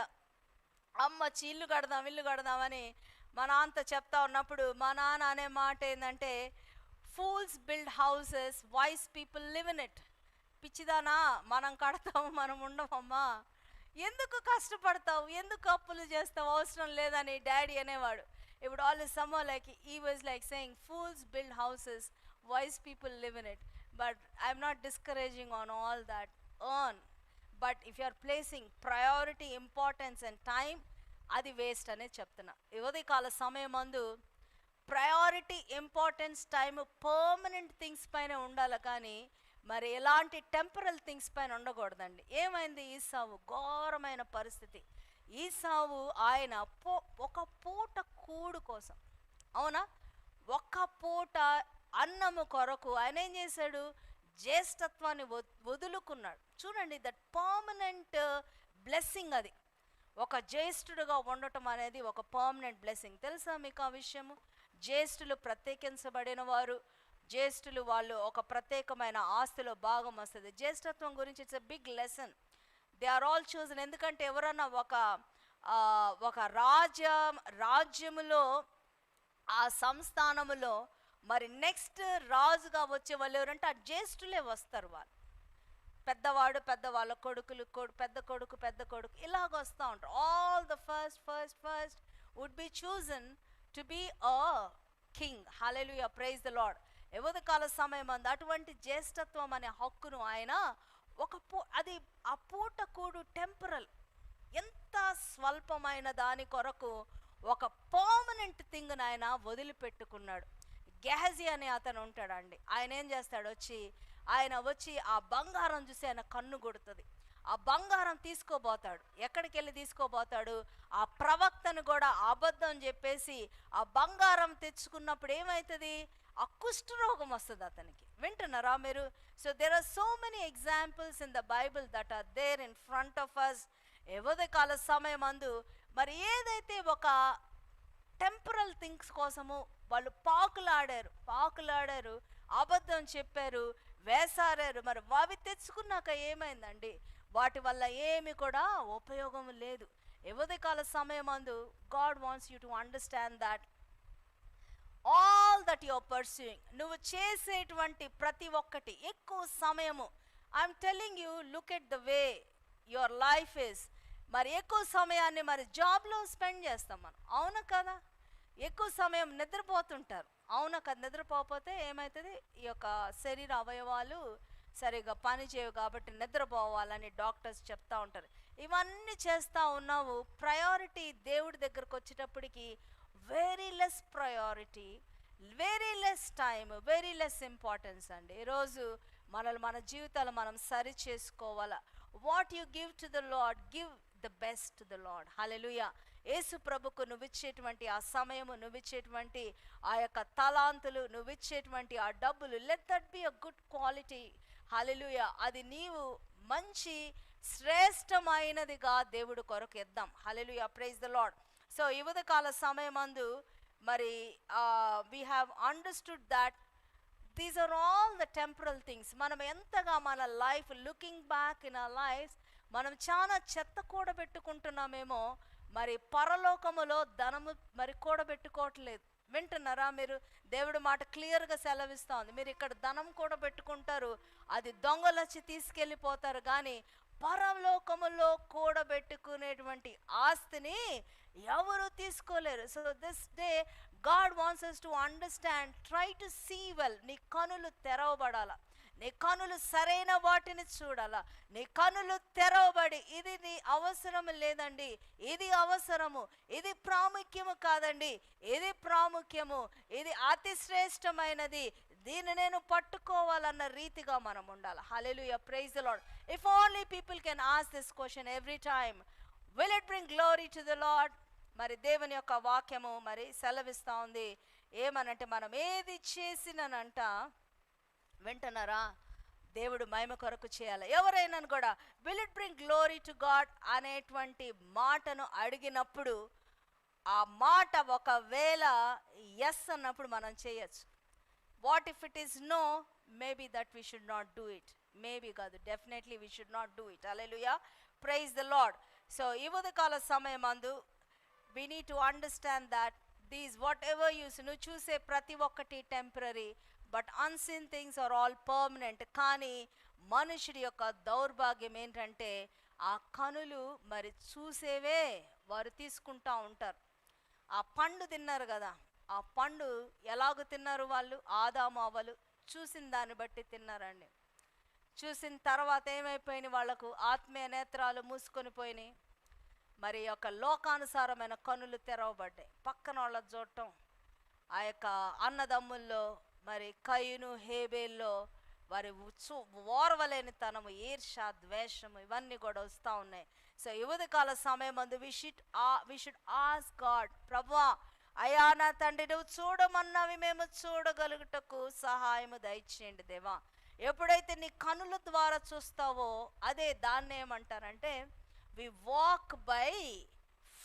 అమ్మచ్చి ఇల్లు కడదామని మా నాన్నతో చెప్తా ఉన్నప్పుడు మా నాన్న అనే మాట ఏంటంటే, fools build houses, wise people live in it. పిచ్చిదానా, మనం కడతాము, మనం ఉండమమ్మా, ఎందుకు కష్టపడతావు, ఎందుకు అప్పులు చేస్తావు, అవసరం లేదని డాడీ అనేవాడు. ఇప్పుడు always summer like he was like saying fools build houses, wise people live in it. But I'm not discouraging on all that earn, but if you are placing priority, importance and time, అది waste అనేది చెప్తున్నా. ఉదయకాల సమయం అందు priority, importance, time permanent things పైన ఉండాలి, కానీ మరి ఎలాంటి టెంపరల్ థింగ్స్ పైన ఉండకూడదండి. ఏమైంది? ఈసావు ఘోరమైన పరిస్థితి. ఈసావు ఆయన ఒక పూట కూడు కోసం, అవునా, ఒక్క పూట అన్నము కొరకు ఆయన ఏం చేశాడు? జ్యేష్ఠత్వాన్ని వదులుకున్నాడు. చూడండి, దట్ పర్మనెంట్ బ్లెస్సింగ్. అది ఒక జ్యేష్ఠుడుగా ఉండటం అనేది ఒక పర్మనెంట్ బ్లెస్సింగ్. తెలుసా మీకు ఆ విషయము? జ్యేష్ఠులు ప్రత్యేకించబడిన వారు, జ్యేష్ఠులు వాళ్ళు ఒక ప్రత్యేకమైన ఆస్తిలో భాగం వస్తుంది. జ్యేష్ఠత్వం గురించి it's a big lesson. They are all chosen. ఎందుకంటే ఎవరన్నా ఒక రాజ్యములో, ఆ సంస్థానములో మరి నెక్స్ట్ రాజుగా వచ్చే వాళ్ళు ఎవరంటే ఆ జ్యేష్ఠులే వస్తారు. వాళ్ళు పెద్దవాడు, పెద్దవాళ్ళ కొడుకులు, పెద్ద కొడుకు ఇలాగ వస్తూ ఉంటారు. All the first would be chosen to be a king. Hallelujah, praise the Lord. కాల సమయం అందు అటువంటి జ్యేష్ఠత్వం అనే హక్కును ఆయన అది ఆ పూట కూడు టెంపరల్, ఎంత స్వల్పమైన దాని కొరకు ఒక పర్మనెంట్ థింగ్ను ఆయన వదిలిపెట్టుకున్నాడు. గెహజీ అనే అతను ఉంటాడండి. ఆయన ఏం చేస్తాడు? ఆయన వచ్చి ఆ బంగారం చూసి ఆయన కన్ను కొడుతుంది. ఆ బంగారం తీసుకోబోతాడు. ఎక్కడికి వెళ్ళి తీసుకోబోతాడు? ఆ ప్రవక్తను కూడా అబద్ధం చెప్పేసి ఆ బంగారం తెచ్చుకున్నప్పుడు ఏమవుతుంది? ఆ కుష్ఠరోగం వస్తుంది అతనికి. వింటున్నారా మీరు? So there are so many examples in the Bible that are there in front of us. కాల సమయం అందు మరి ఏదైతే ఒక టెంపరల్ థింగ్స్ కోసము వాళ్ళు పాకులాడారు, అబద్ధం చెప్పారు, వేసారారు, మరి అవి తెచ్చుకున్నాక ఏమైందండి? వాటి వల్ల ఏమి కూడా ఉపయోగం లేదు. కాల సమయం అందు God wants you to understand that all that you are pursuing, నువ్వు చేసేటువంటి ప్రతి ఒక్కటి ఎక్కువ సమయము, I'm telling you, look at the way your life is. మరి ఎక్కువ సమయాన్ని మరి జాబ్లో స్పెండ్ చేస్తాం మనం, అవునా కదా? ఎక్కువ సమయం నిద్రపోతుంటారు, అవునా కదా? నిద్రపోకపోతే ఏమవుతుంది? ఈ యొక్క శరీర అవయవాలు సరిగా పని చేయవు, కాబట్టి నిద్రపోవాలని డాక్టర్స్ చెప్తా ఉంటారు. ఇవన్నీ చేస్తూ ఉన్నావు, ప్రయారిటీ దేవుడి దగ్గరకు వచ్చేటప్పటికి very less priority, very less time, very less importance అండి. ఈరోజు మన జీవితాలు మనం సరి చేసుకోవాలా. What you give to the Lord, give the best to the Lord. Hallelujah. Yesu ప్రభుకు నువ్విచ్చేటువంటి ఆ సమయము, నువ్విచ్చేటువంటి ఆ యొక్క తలాంతులు, నువ్విచ్చేటువంటి ఆ డబ్బులు, let that be a good quality. Hallelujah. అది నీవు మంచి శ్రేష్టమైనదిగా దేవుడు కొరకు ఇద్దాం. Hallelujah, praise the lord. So ఈ కాల సమయమందు మరి we have understood that these are all the temporal things. మనం ఎంతగా మన life, looking back in our life, మనం చాలా చెత్త కూడబెట్టుకుంటున్నామేమో, మరి పరలోకములో ధనము మరి కూడబెట్టుకోవట్లేదు. వింటున్నారా మీరు? దేవుడు మాట క్లియర్గా సెలవిస్తూ ఉంది. మీరు ఇక్కడ ధనం కూడబెట్టుకుంటారు, అది దొంగలొచ్చి తీసుకెళ్ళిపోతారు, కానీ పరలోకములో కూడబెట్టుకునేటువంటి ఆస్తిని ఎవరు తీసుకోలేరు. So this day God wants us to understand, try to see well. నీ కనులు తెరవబడాల, నీ కనులు సరైన వాటిని చూడాలా. నీ కనులు తెరవబడి ఇది నీ అవసరం లేదండి, ఇది అవసరము, ఇది ప్రాముఖ్యము కాదండి, ఇది ప్రాముఖ్యము, ఇది అతి శ్రేష్టమైనది, దీన్ని నేను పట్టుకోవాలన్న రీతిగా మనం ఉండాలి. Hallelujah, praise the Lord. If only people can ask this question every time, will it bring glory to the Lord? మరి దేవుని యొక్క వాక్యము మరి సెలవిస్తూ ఉంది ఏమనంటే, మనం ఏది చేసినంట, వింటున్నారా, దేవుడు మహిమ కొరకు చేయాలి. ఎవరైనా కూడా will it bring glory to God అనేటువంటి మాటను అడిగినప్పుడు, ఆ మాట ఒకవేళ ఎస్ అన్నప్పుడు మనం చేయొచ్చు. What if it is no, maybe that we should not do it. Maybe కాదు, definitely we should not do it. Hallelujah, praise the lord. So ఈ ఉదయకాల సమయమందు we need to understand that these whatever you నువ్వు చూసే ప్రతి ఒక్కటి temporary, but unseen things are all permanent. కానీ మనుషుడి యొక్క దౌర్భాగ్యం ఏంటంటే, ఆ కనులు మరి చూసేవే వారు తీసుకుంటూ ఉంటారు. ఆ పండు తిన్నారు కదా, ఆ పండు ఎలాగో తిన్నారు వాళ్ళు? ఆదాము అవ్వలు చూసిన దాన్ని బట్టి తిన్నారండి. చూసిన తర్వాత ఏమైపోయినాయి? వాళ్లకు ఆత్మీయ నేత్రాలు మూసుకొని పోయినాయి, మరి యొక్క లోకానుసారమైన కనులు తెరవబడ్డాయి. పక్కన వాళ్ళ చూడటం, ఆ యొక్క అన్నదమ్ముల్లో మరి కయ్యూను హేబేల్లో వారి ఓర్వలేని తనము, ఈర్ష, ద్వేషము ఇవన్నీ కూడా వస్తూ ఉన్నాయి. సో యువతి కాల సమయం అందు వి షుడ్ ఆస్క్ గాడ్, ప్రభువా అయ్యా నా తండ్రి నువ్వు చూడమన్నవి మేము చూడగలుగుటకు సహాయము దయచేయండి దేవా. ఎప్పుడైతే నీ కనుల ద్వారా చూస్తావో అదే దాన్ని ఏమంటారంటే we walk by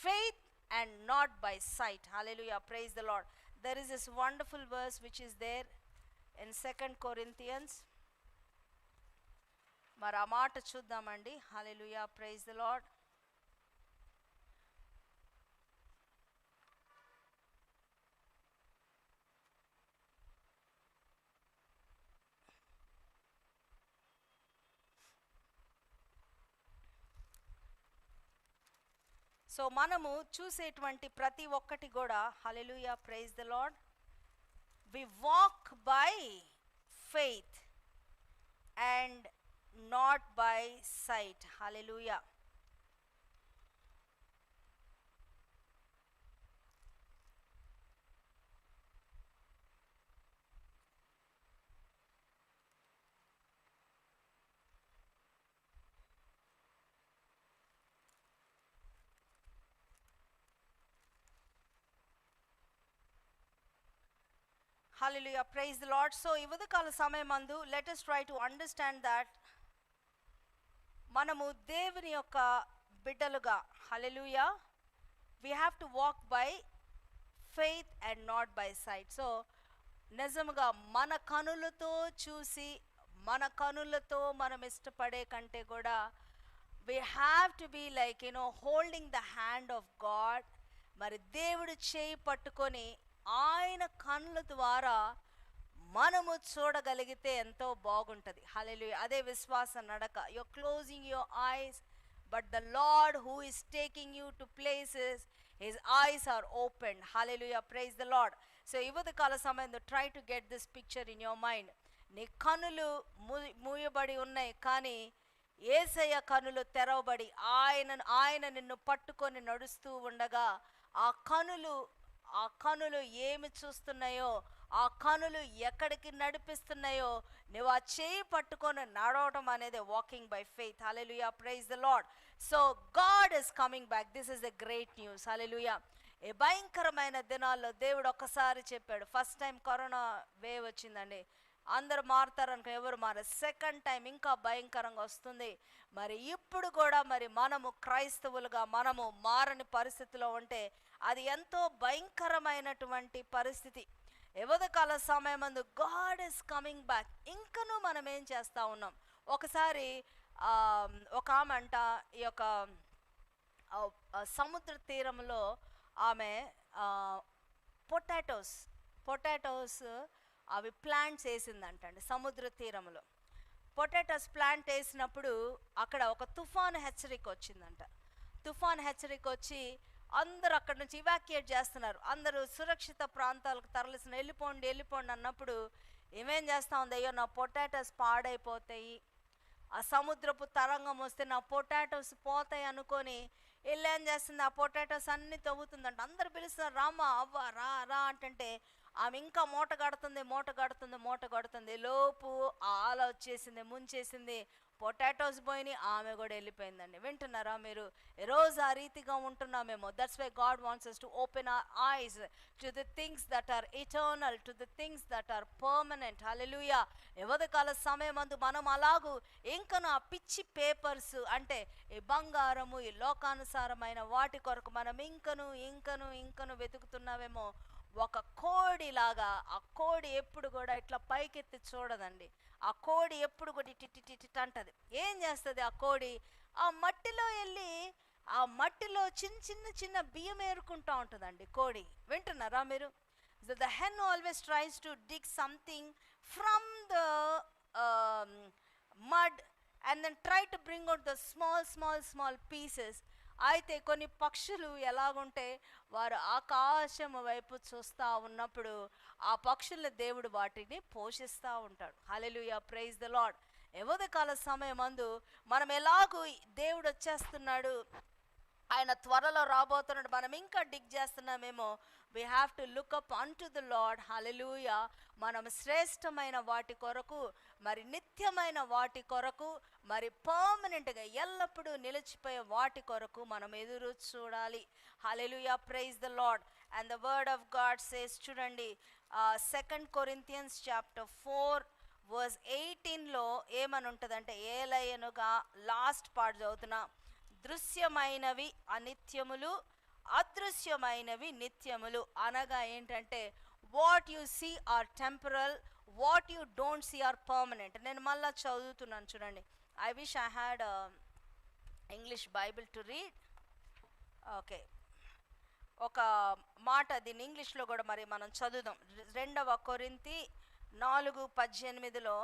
faith and not by sight. Hallelujah, praise the Lord. There is this wonderful verse which is there in 2 Corinthians. మరి ఆ మాట చూద్దామండి. Hallelujah, praise the Lord. So మనము చూసేటువంటి ప్రతి ఒక్కటి కూడా hallelujah praise the Lord, we walk by faith and not by sight. Hallelujah. Hallelujah, praise the Lord. So ఈ ఉదయకాల సమయమందు let us try to understand that మనము దేవుని యొక్క బిడ్డలుగా hallelujah we have to walk by faith and not by sight. So నిజముగా మన కనులతో చూసి మన కనులతో మనం ఇష్టపడే కంటే కూడా we have to be like holding the hand of God. మరి దేవుడు చేయి పట్టుకొని ఆయన కన్నుల ద్వారా మనము చూడగలిగితే ఎంతో బాగుంటుంది. హల్లెలూయా. అదే విశ్వాస నడక. You're closing your eyes, but the Lord who is taking you to places, his eyes are opened. Hallelujah, praise the Lord. So ఈ ఉదయకాల సమయంలో try to get this picture in your mind. నీ కన్నులు మూయబడి ఉన్నాయి, కానీ యేసయ్య కన్నులు తెరవబడి ఆయన నిన్ను పట్టుకొని నడుస్తూ ఉండగా ఆ కనులు ఏమి చూస్తున్నాయో, ఆ కనులు ఎక్కడికి నడిపిస్తున్నాయో నువ్వు ఆ చేయి పట్టుకొని నడవడం అనేది walking by faith. Hallelujah, praise the lord. So God is coming back. This is the great news. Hallelujah. ఈ భయంకరమైన దినాల్లో దేవుడు ఒక్కసారి చెప్పాడు. ఫస్ట్ టైం కరోనా వేవ్ వచ్చిందండి, అందరు మారుతారనుకో, ఎవరు మారారు. సెకండ్ టైం ఇంకా భయంకరంగా వస్తుంది. మరి ఇప్పుడు కూడా మరి మనము క్రైస్తవులుగా మనము మారని పరిస్థితిలో ఉంటే అది ఎంతో భయంకరమైనటువంటి పరిస్థితి. ఉదయకాల సమయమందు గాడ్ ఇస్ కమింగ్ బ్యాక్. ఇంకనూ మనం ఏం చేస్తూ ఉన్నాం. ఒకసారి ఒక ఆమె అంట ఈ యొక్క సముద్ర తీరంలో ఆమె పొటాటోస్ అవి ప్లాంట్స్ వేసిందంటండి. సముద్ర తీరంలో పొటాటోస్ ప్లాంట్ వేసినప్పుడు అక్కడ ఒక తుఫాను హెచ్చరిక వచ్చిందంట. తుఫాను హెచ్చరిక వచ్చి అందరూ అక్కడి నుంచి ఇవాక్యుయేట్ చేస్తున్నారు. అందరూ సురక్షిత ప్రాంతాలకు వెళ్ళిపోండి అన్నప్పుడు ఏమేం చేస్తూ ఉంది, అయ్యో నా పొటాటోస్ పాడైపోతాయి, ఆ సముద్రపు తరంగం వస్తే నా పొటాటోస్ పోతాయి అనుకొని వీళ్ళు ఏం చేస్తుంది, ఆ పొటాటోస్ అన్నీ తవ్వుతుందంట. అందరు పిలుస్తున్నారు, రామా అవ్వ రా రా అంటే ఆమె ఇంకా మూట కడుతుంది. లోపు ఆ ఆల వచ్చేసింది, ముంచేసింది, పొటాటోస్ పోయినాయి, ఆమె కూడా వెళ్ళిపోయిందండి. వింటున్నారా మీరు? ఈరోజు ఆ రీతిగా ఉంటున్నామేమో. That's why God wants us to open our eyes to the things that are eternal, to the things that are permanent. హల్లెలూయా. ఉదయకాల సమయమందు మనం అలాగూ ఇంకను ఆ పిచ్చి పేపర్స్ అంటే ఈ బంగారము, ఈ లోకానుసారమైన వాటి కొరకు మనం ఇంకను వెతుకుతున్నామేమో. ఒక కోడిలాగా ఆ కోడి ఎప్పుడు కూడా ఇట్లా పైకెత్తి చూడదండి. ఆ కోడి ఎప్పుడు కూడా ఇట్టి అంటది. ఏం చేస్తుంది ఆ కోడి? ఆ మట్టిలో వెళ్ళి ఆ మట్టిలో చిన్న బియ్యం ఏరుకుంటూ ఉంటుందండి కోడి. వింటున్నారా మీరు? The hen always tries to dig something from the mud and then try to bring out the small pieces. అయితే కొన్ని పక్షులు ఎలాగుంటే వారు ఆకాశం వైపు చూస్తూ ఉన్నప్పుడు ఆ పక్షుల్ని దేవుడు వాటిని పోషిస్తూ ఉంటాడు. హల్లెలూయా, ప్రైజ్ ద లార్డ్. ఉదయకాల సమయమందు మనం ఎలాగూ దేవుడు వచ్చేస్తున్నాడు, ఆయన త్వరలో రాబోతున్నాడు. మనం ఇంకా డిగ్ చేస్తున్నామేమో. We have to look up unto the Lord. Hallelujah. మనం శ్రేష్టమైన వాటి కొరకు, మరి నిత్యమైన వాటి కొరకు, మరి పర్మనెంట్గా ఎల్లప్పుడూ నిలిచిపోయే వాటి కొరకు మనం ఎదురు చూడాలి. Hallelujah. Praise the Lord. And the word of God says, చూడండి 2 Corinthians chapter 4 verse 18లో ఏమని ఉంటుందంటే, ఏలయనుగా లాస్ట్ పార్ట్ చదువుతున్నా, దృశ్యమైనవి అనిత్యములు, అదృశ్యమైనవి నిత్యములు. అనగా ఏంటంటే, what you see are temporal, what you don't see are permanent. నేను మళ్ళీ చదువుతున్నాను చూడండి. I wish I had English Bible to read. Okay, ఒక మాట దీన్ని ఇంగ్లీష్లో కూడా మరి మనం చదువుదాం. 2 కొరింథీ 4:18లో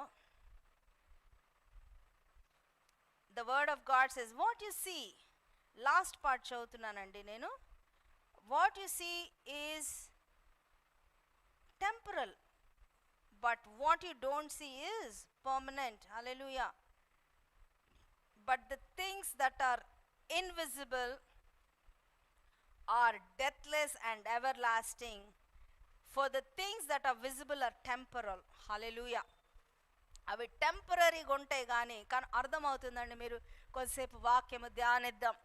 the word of God says, what you see, last part చదువుతున్నానండి నేను. what you see is temporal, but what you don't see is permanent. Hallelujah. But the things that are invisible are deathless and everlasting, for the things that are visible are temporal. Hallelujah. అవి టెంపరీగా ఉంటాయి కానీ అర్థమవుతుందండి. మీరు కొద్దిసేపు వాక్యము ధ్యానిద్దాం.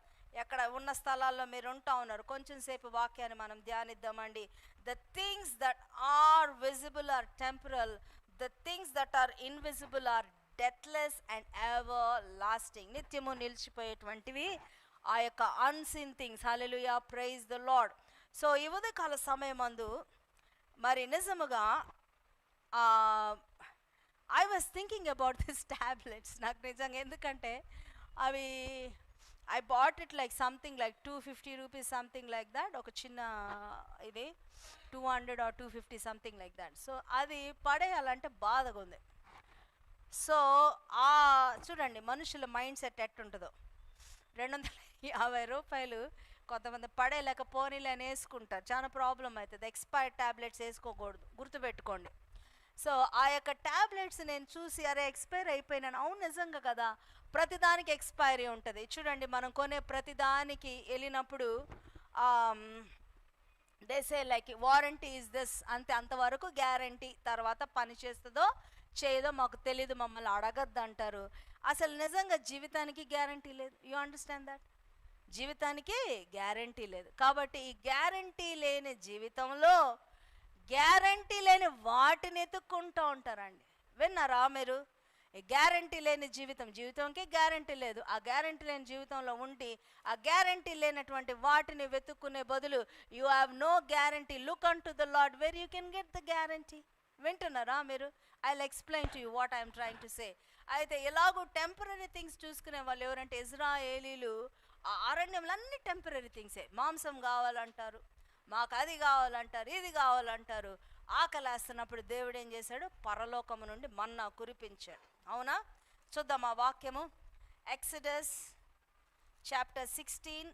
ఎక్కడ ఉన్న స్థలాల్లో మీరు ఉంటా ఉన్నారు, కొంచెం సేపు వాక్యాన్ని మనం ధ్యానిద్దామండి. The things that are visible are temporal, the things that are invisible are deathless and everlasting. నిత్యము నిలిచిపోయేటువంటివి ఆ యొక్క unseen things. Hallelujah. Praise the lord. So ఈ ఉదయకాల సమయమందు మరి నిజముగా I was thinking about this tablets. నాకు నిజంగా ఎందుకంటే అవి I bought it like something like 250 rupees something like that. ఒక చిన్న ఇది 200 or 250 something like that. So అది పడేయాలంటే బాధగా ఉంది. సో చూడండి మనుషుల మైండ్ సెట్ ఎట్టుంటుందో. 250 రూపాయలు కొంతమంది పడేయలేక పోనీలు అని వేసుకుంటారు. చాలా ప్రాబ్లం అవుతుంది. ఎక్స్పైర్డ్ ట్యాబ్లెట్స్ వేసుకోకూడదు, గుర్తుపెట్టుకోండి. సో ఆ యొక్క ట్యాబ్లెట్స్ నేను చూసి, అరే ఎక్స్పైర్ అయిపోయినాను. అవును నిజంగా కదా, ప్రతిదానికి ఎక్స్పైరీ ఉంటుంది. చూడండి మనం కొనే ప్రతిదానికి వెళ్ళినప్పుడు దేసే లైక్ వారంటీ ఈజ్ దిస్ అంతే, అంతవరకు గ్యారంటీ, తర్వాత పని చేస్తుందో చేయదో మాకు తెలీదు, మమ్మల్ని అడగద్దు అంటారు. అసలు నిజంగా జీవితానికి గ్యారంటీ లేదు. You understand that? జీవితానికి గ్యారంటీ లేదు. కాబట్టి ఈ గ్యారంటీ లేని జీవితంలో గ్యారంటీ లేని వాటిని ఎత్తుక్కుంటూ ఉంటారండి. విన్నారా మీరు? గ్యారంటీ లేని జీవితంకి గ్యారంటీ లేదు. ఆ గ్యారంటీ లేని జీవితంలో ఉండి ఆ గ్యారంటీ లేనటువంటి వాటిని వెతుక్కునే బదులు you have no guarantee, look unto the Lord where you can get the guarantee. వింటున్నారా మీరు? I will explain to you what I'm trying to say. అయితే ఎలాగో టెంపరీ థింగ్స్ చూసుకునే వాళ్ళు ఎవరంటే ఇజ్రాయేలీలు. ఆ అరణ్యంలో అన్ని టెంపరీ థింగ్సే. మాంసం కావాలంటారు, మాకు అది కావాలంటారు, ఇది కావాలంటారు. ఆకలేస్తున్నప్పుడు దేవుడు ఏం చేశాడు? పరలోకము నుండి మన్నా కురిపించాడు. అవునా? చూద్దాం ఆ వాక్యము. ఎక్సడస్ చాప్టర్ 16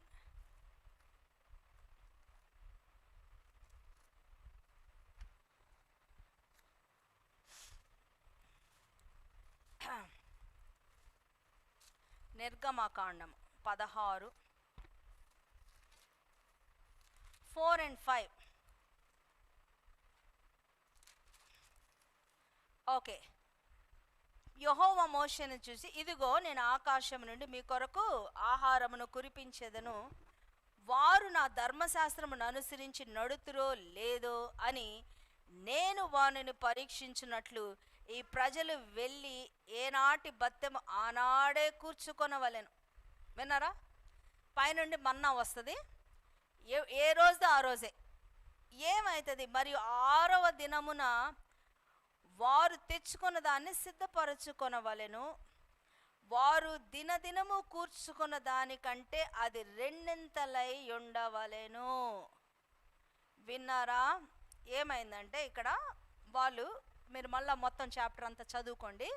నిర్గమకాండము 16 4 and 5. ఓకే. యెహోవా మోషేను చూసి, ఇదిగో నేను ఆకాశం నుండి మీ కొరకు ఆహారమును కురిపించేదను, వారు నా ధర్మశాస్త్రమును అనుసరించి నడుతురో లేదో అని నేను వారిని పరీక్షించినట్లు ఈ ప్రజలు వెళ్ళి ఏనాటి బత్తెము ఆనాడే కూర్చుకొనవలెను. విన్నారా? పైనుండి మన్నా వస్తుంది, ఏ రోజు ఆ రోజే. ఏమవుతుంది? మరియు 6వ దినమున వారు తెచ్చుకున్న దాన్ని సిద్ధపరచుకొనవలెను. వారు దినదినము కూర్చుకున్న దానికంటే అది 2 ఉండవలెను. విన్నారా? ఏమైందంటే ఇక్కడ వాళ్ళు, మీరు మళ్ళీ మొత్తం చాప్టర్ అంతా చదువుకోండి.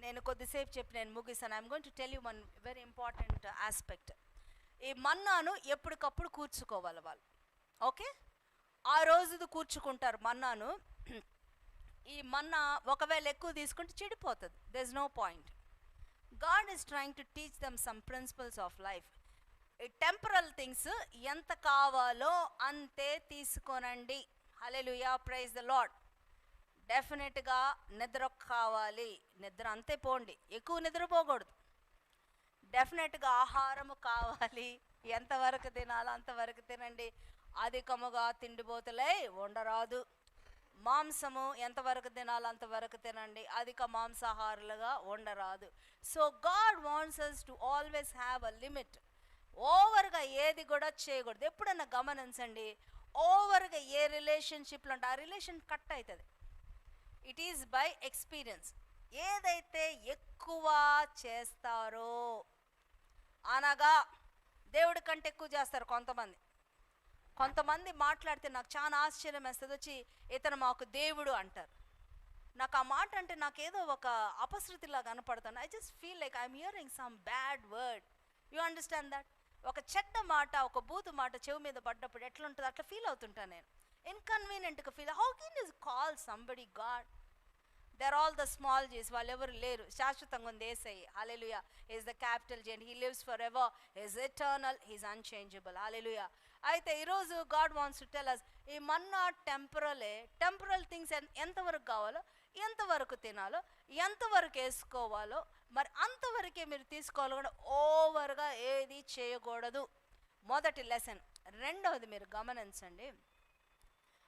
నేను కొద్దిసేపు చెప్పి నేను ముగిస్తాను. I'm going to tell you one very important aspect. ఈ మన్నాను ఎప్పటికప్పుడు కూర్చుకోవాలి వాళ్ళు. ఓకే, ఆ రోజుది కూర్చుకుంటారు మన్నాను. ఈ మన్నా ఒకవేళ ఎక్కువ తీసుకుంటే చెడిపోతుంది. There is no point. God is trying to teach them some principles of life. ఈ టెంపరల్ థింగ్స్ ఎంత కావాలో అంతే తీసుకోనండి. Hallelujah, praise the Lord. డెఫినెట్గా నిద్ర కావాలి, నిద్ర అంతే పోండి, ఎక్కువ నిద్రపోకూడదు. డెఫినెట్గా ఆహారము కావాలి, ఎంతవరకు తినాలో అంతవరకు తినండి. అధికముగా తిండిపోతులై ఉండరాదు. మాంసము ఎంతవరకు తినాలో అంతవరకు తినండి, అధిక మాంసాహారులుగా ఉండరాదు. So God wants us to always have a limit. ఓవర్గా ఏది కూడా చేయకూడదు. ఎప్పుడన్నా గమనించండి, ఓవర్గా ఏ రిలేషన్షిప్లో ఉంటే ఆ రిలేషన్ కట్ అవుతుంది. It is by experience. ఏదైతే ఎక్కువ చేస్తారో, అనగా దేవుడి కంటే ఎక్కువ చేస్తారు కొంతమంది మాట్లాడితే నాకు చాలా ఆశ్చర్యం వేస్తుంది. వచ్చి ఇతను మాకు దేవుడు అంటారు. నాకు ఆ మాట అంటే నాకేదో ఒక అపశృతిలా కనపడతాను. I just feel like I'm hearing some bad word. You understand that? ఒక చెడ్డ మాట, ఒక బూతు మాట చెవి మీద పడ్డప్పుడు ఎట్లా ఉంటుంది అట్లా ఫీల్ అవుతుంటాను నేను. ఇన్కన్వీనియంట్గా feel. How can you call somebody God? There all the small g's. వాళ్ళు ఎవరు లేరు, శాశ్వతంగా ఉంది Yesayya. Hallelujah. Is the capital G and he lives for ever. Is eternal, he's unchangeable. Hallelujah. అయితే ఈరోజు God wants to tell us, ఈ మన్నా టెంపరలే. Temporal things ఎంతవరకు కావాలో, ఎంతవరకు తినాలో, ఎంతవరకు వేసుకోవాలో మరి అంతవరకే మీరు తీసుకోవాలి కూడా. ఓవర్గా ఏది చేయకూడదు. మొదటి లెసన్. రెండవది మీరు గమనించండి,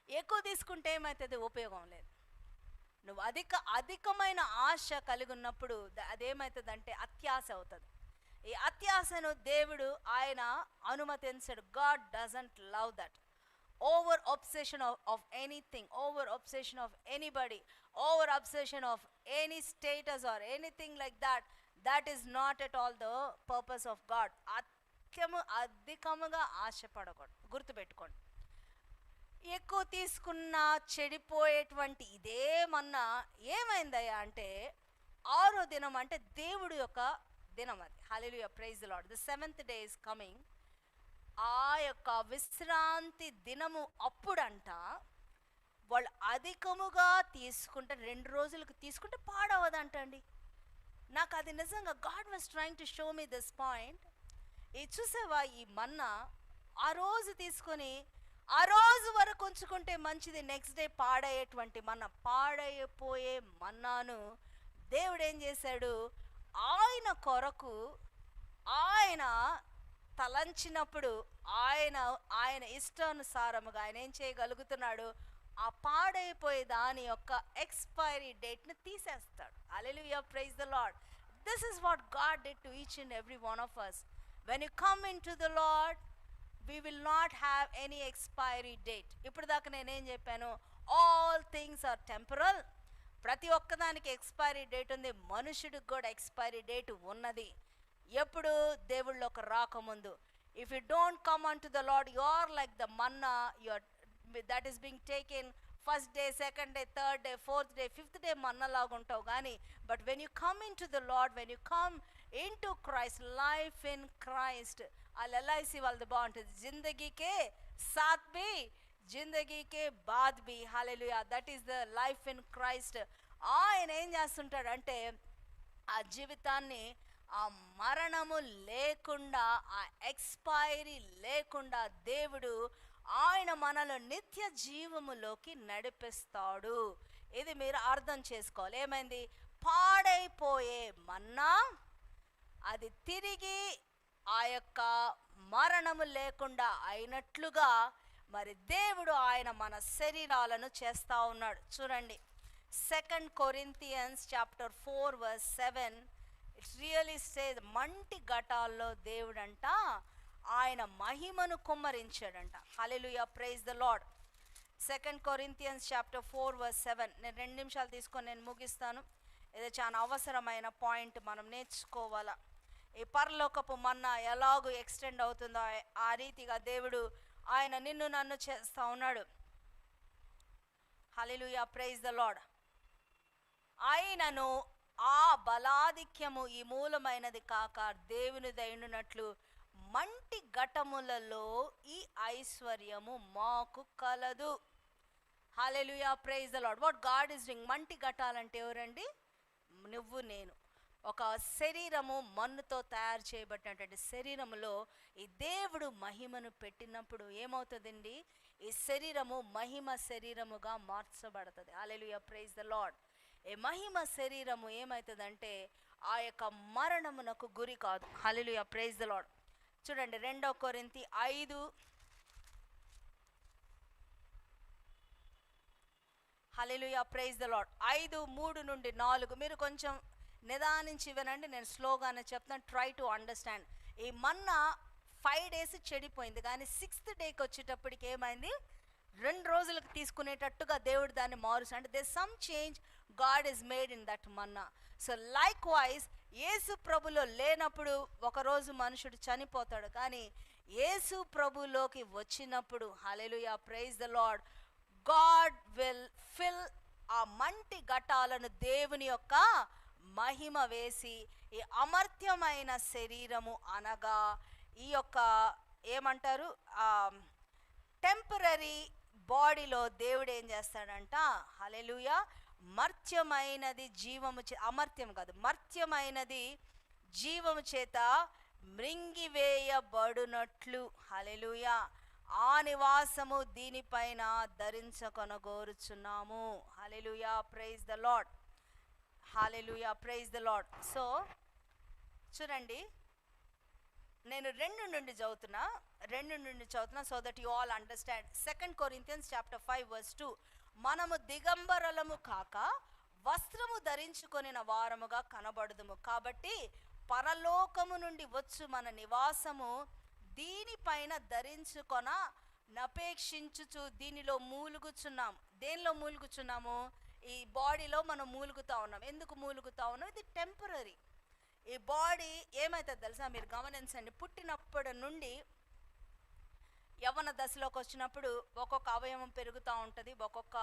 ఎక్కువ తీసుకుంటే ఏమవుతుంది? ఉపయోగం లేదు. నువ్వు అధికమైన ఆశ కలిగి ఉన్నప్పుడు అదేమవుతుందంటే అత్యాశ అవుతుంది. ఈ అత్యాశను దేవుడు ఆయన అనుమతించడు. God doesn't love that. Over obsession of anything, over obsession of anybody, over obsession of any status or anything like that, that is not at all the purpose of God. అధికముగా ఆశపడకూడదు. గుర్తుపెట్టుకోండి, ఎక్కువ తీసుకున్న చెడిపోయేటువంటి ఇదేమన్నా ఏమైందయ్యా అంటే, 6వ దినం అంటే దేవుడు యొక్క దినం అది. Hallelujah, praise the Lord. The 7th day is coming. ఆ యొక్క విశ్రాంతి దినము అప్పుడంట వాళ్ళు అధికముగా తీసుకుంటే, 2 రోజులకు తీసుకుంటే పాడవదంటండి. నాకు అది నిజంగా God was trying to show me this point. ఈ చూసావా, ఈ మన్నా ఆ రోజు తీసుకొని ఆ రోజు వరకు ఉంచుకుంటే మంచిది. నెక్స్ట్ డే పాడయ్యేటువంటి పాడైపోయే మన్నాను దేవుడు ఏం చేశాడు? ఆయన కొరకు ఆయన తలంచినప్పుడు ఆయన ఇష్టానుసారముగా ఆయన ఏం చేయగలుగుతున్నాడు? ఆ పాడైపోయే దాని యొక్క ఎక్స్పైరీ డేట్ని తీసేస్తాడు. Hallelujah, praise the Lord. This is what God did to each and every one of us. When you come into the Lord, we will not have any expiry date. ఇప్పుడు దాకా నేనేం చెప్పాను? All things are temporal. ప్రతి ఒక్కదానికి expiry date ఉంది. మనుషుడికి కూడా expiry date ఉన్నది. ఎప్పుడు? దేవుళ్ళకి రాకముందు. If you don't come unto the Lord, you are like the manna, that is being taken first day, second day, third day, fourth day, fifth day మన్నలాగా ఉంటావు. కానీ but when you come into the Lord, when you come into Christ, life in Christ, వాళ్ళు LIC వాళ్ళది బాగుంటుంది. జిందగీకే సాత్ బి, జిందగీకే బాద్ బి. Hallelujah, that is the life in Christ. ఆయన ఏం చేస్తుంటాడంటే ఆ జీవితాన్ని, ఆ మరణము లేకుండా, ఆ ఎక్స్పైరీ లేకుండా దేవుడు ఆయన మనలో నిత్య జీవములోకి నడిపిస్తాడు. ఇది మీరు అర్థం చేసుకోవాలి. ఏమైంది? పాడైపోయే మన్నా అది తిరిగి ఆ యొక్క మరణము లేకుండా అయినట్లుగా మరి దేవుడు ఆయన మన శరీరాలను చేస్తూ ఉన్నాడు. చూడండి, 2 Corinthians chapter 4 verse 7. It's really says, మంటి ఘటాల్లో దేవుడంట ఆయన మహిమను కుమ్మరించాడంట. Hallelujah, praise the Lord. 2 Corinthians chapter 4 verse 7. నేను 2 నిమిషాలు తీసుకొని నేను ముగిస్తాను. ఇది చాలా అవసరమైన పాయింట్, మనం నేర్చుకోవాలా. ఈ పరలోకపు మన్నా ఎలాగూ ఎక్స్టెండ్ అవుతుందో ఆ రీతిగా దేవుడు ఆయన నిన్ను నన్ను చేస్తూ ఉన్నాడు. హల్లెలూయా, ప్రైజ్ ద లార్డ్. ఆయనను ఆ బలాధిక్యము ఈ మూలమైనది కాక దేవుని దైనున్నట్లు మంటి ఘటములలో ఈ ఐశ్వర్యము మాకు కలదు. Hallelujah, praise the Lord. What God is doing. మంటి ఘటాలంటే ఎవరండి? నువ్వు నేను. ఒక శరీరము మన్నుతో తయారు చేయబడినటువంటి శరీరములో ఈ దేవుడు మహిమను పెట్టినప్పుడు ఏమవుతుందండి? ఈ శరీరము మహిమ శరీరముగా మార్చబడుతుంది. హల్లెలూయా, ప్రైజ్ ద లార్డ్. ఈ మహిమ శరీరము ఏమవుతుందంటే ఆ యొక్క మరణమునకు గురి కాదు. హల్లెలూయా, ప్రైజ్ ద లార్డ్. చూడండి 2 కొరింథీ 5 హల్లెలూయా, ప్రైజ్ ద లార్డ్ 5:3 నుండి 4 మీరు కొంచెం నిదానించి వినండి, నేను స్లోగానే చెప్తాను. Try to understand. ఈ మన్నా 5 days చెడిపోయింది, కానీ 6th డేకి వచ్చేటప్పటికి ఏమైంది? 2 రోజులకు తీసుకునేటట్టుగా దేవుడు దాన్ని మారుస్తాడు. అంటే they some change God is made in that manna. So likewise Yesu ప్రభులో లేనప్పుడు ఒకరోజు మనుషుడు చనిపోతాడు, కానీ యేసు ప్రభులోకి వచ్చినప్పుడు hallelujah, praise the Lord, God will fill ఆ మంటి ఘటాలను దేవుని యొక్క మహిమ వేసి ఈ అమర్త్యమైన శరీరము అనగా ఈ యొక్క ఏమంటారు టెంపరరీ బాడీలో దేవుడు ఏం చేస్తాడంట? హల్లెలూయా, మర్త్యమైనది జీవము అమర్త్యం కాదు, మర్త్యమైనది జీవము చేత మృంగివేయబడునట్లు హల్లెలూయా ఆ నివాసము దీనిపైన ధరించకొనగోరుచున్నాము. Hallelujah, praise the Lord. Hallelujah, praise the lord. So చూడండి, నేను 2 నుండి చదువుతున్నా so that you all understand. 2 Corinthians chapter 5 verse 2. మనము దిగంబరలము కాక వస్త్రము ధరించుకొనిన వారముగా కనబడుదుము, కాబట్టి పరలోకము నుండి వచ్చు మన నివాసము దీనిపైన ధరించుకొన నపేక్షించుచు దీనిలో మూలుగుచున్నాం. దేనిలో మూలుగుచున్నాము? ఈ బాడీలో మనం మూలుగుతా ఉన్నాం. ఎందుకు మూలుగుతా ఉన్నాం? ఇది టెంపరరీ. ఈ బాడీ ఏమవుతుంది తెలుసా? మీరు గమనించండి, పుట్టినప్పటి నుండి యవ్వన దశలోకి వచ్చినప్పుడు ఒక్కొక్క అవయవం పెరుగుతూ ఉంటుంది, ఒక్కొక్క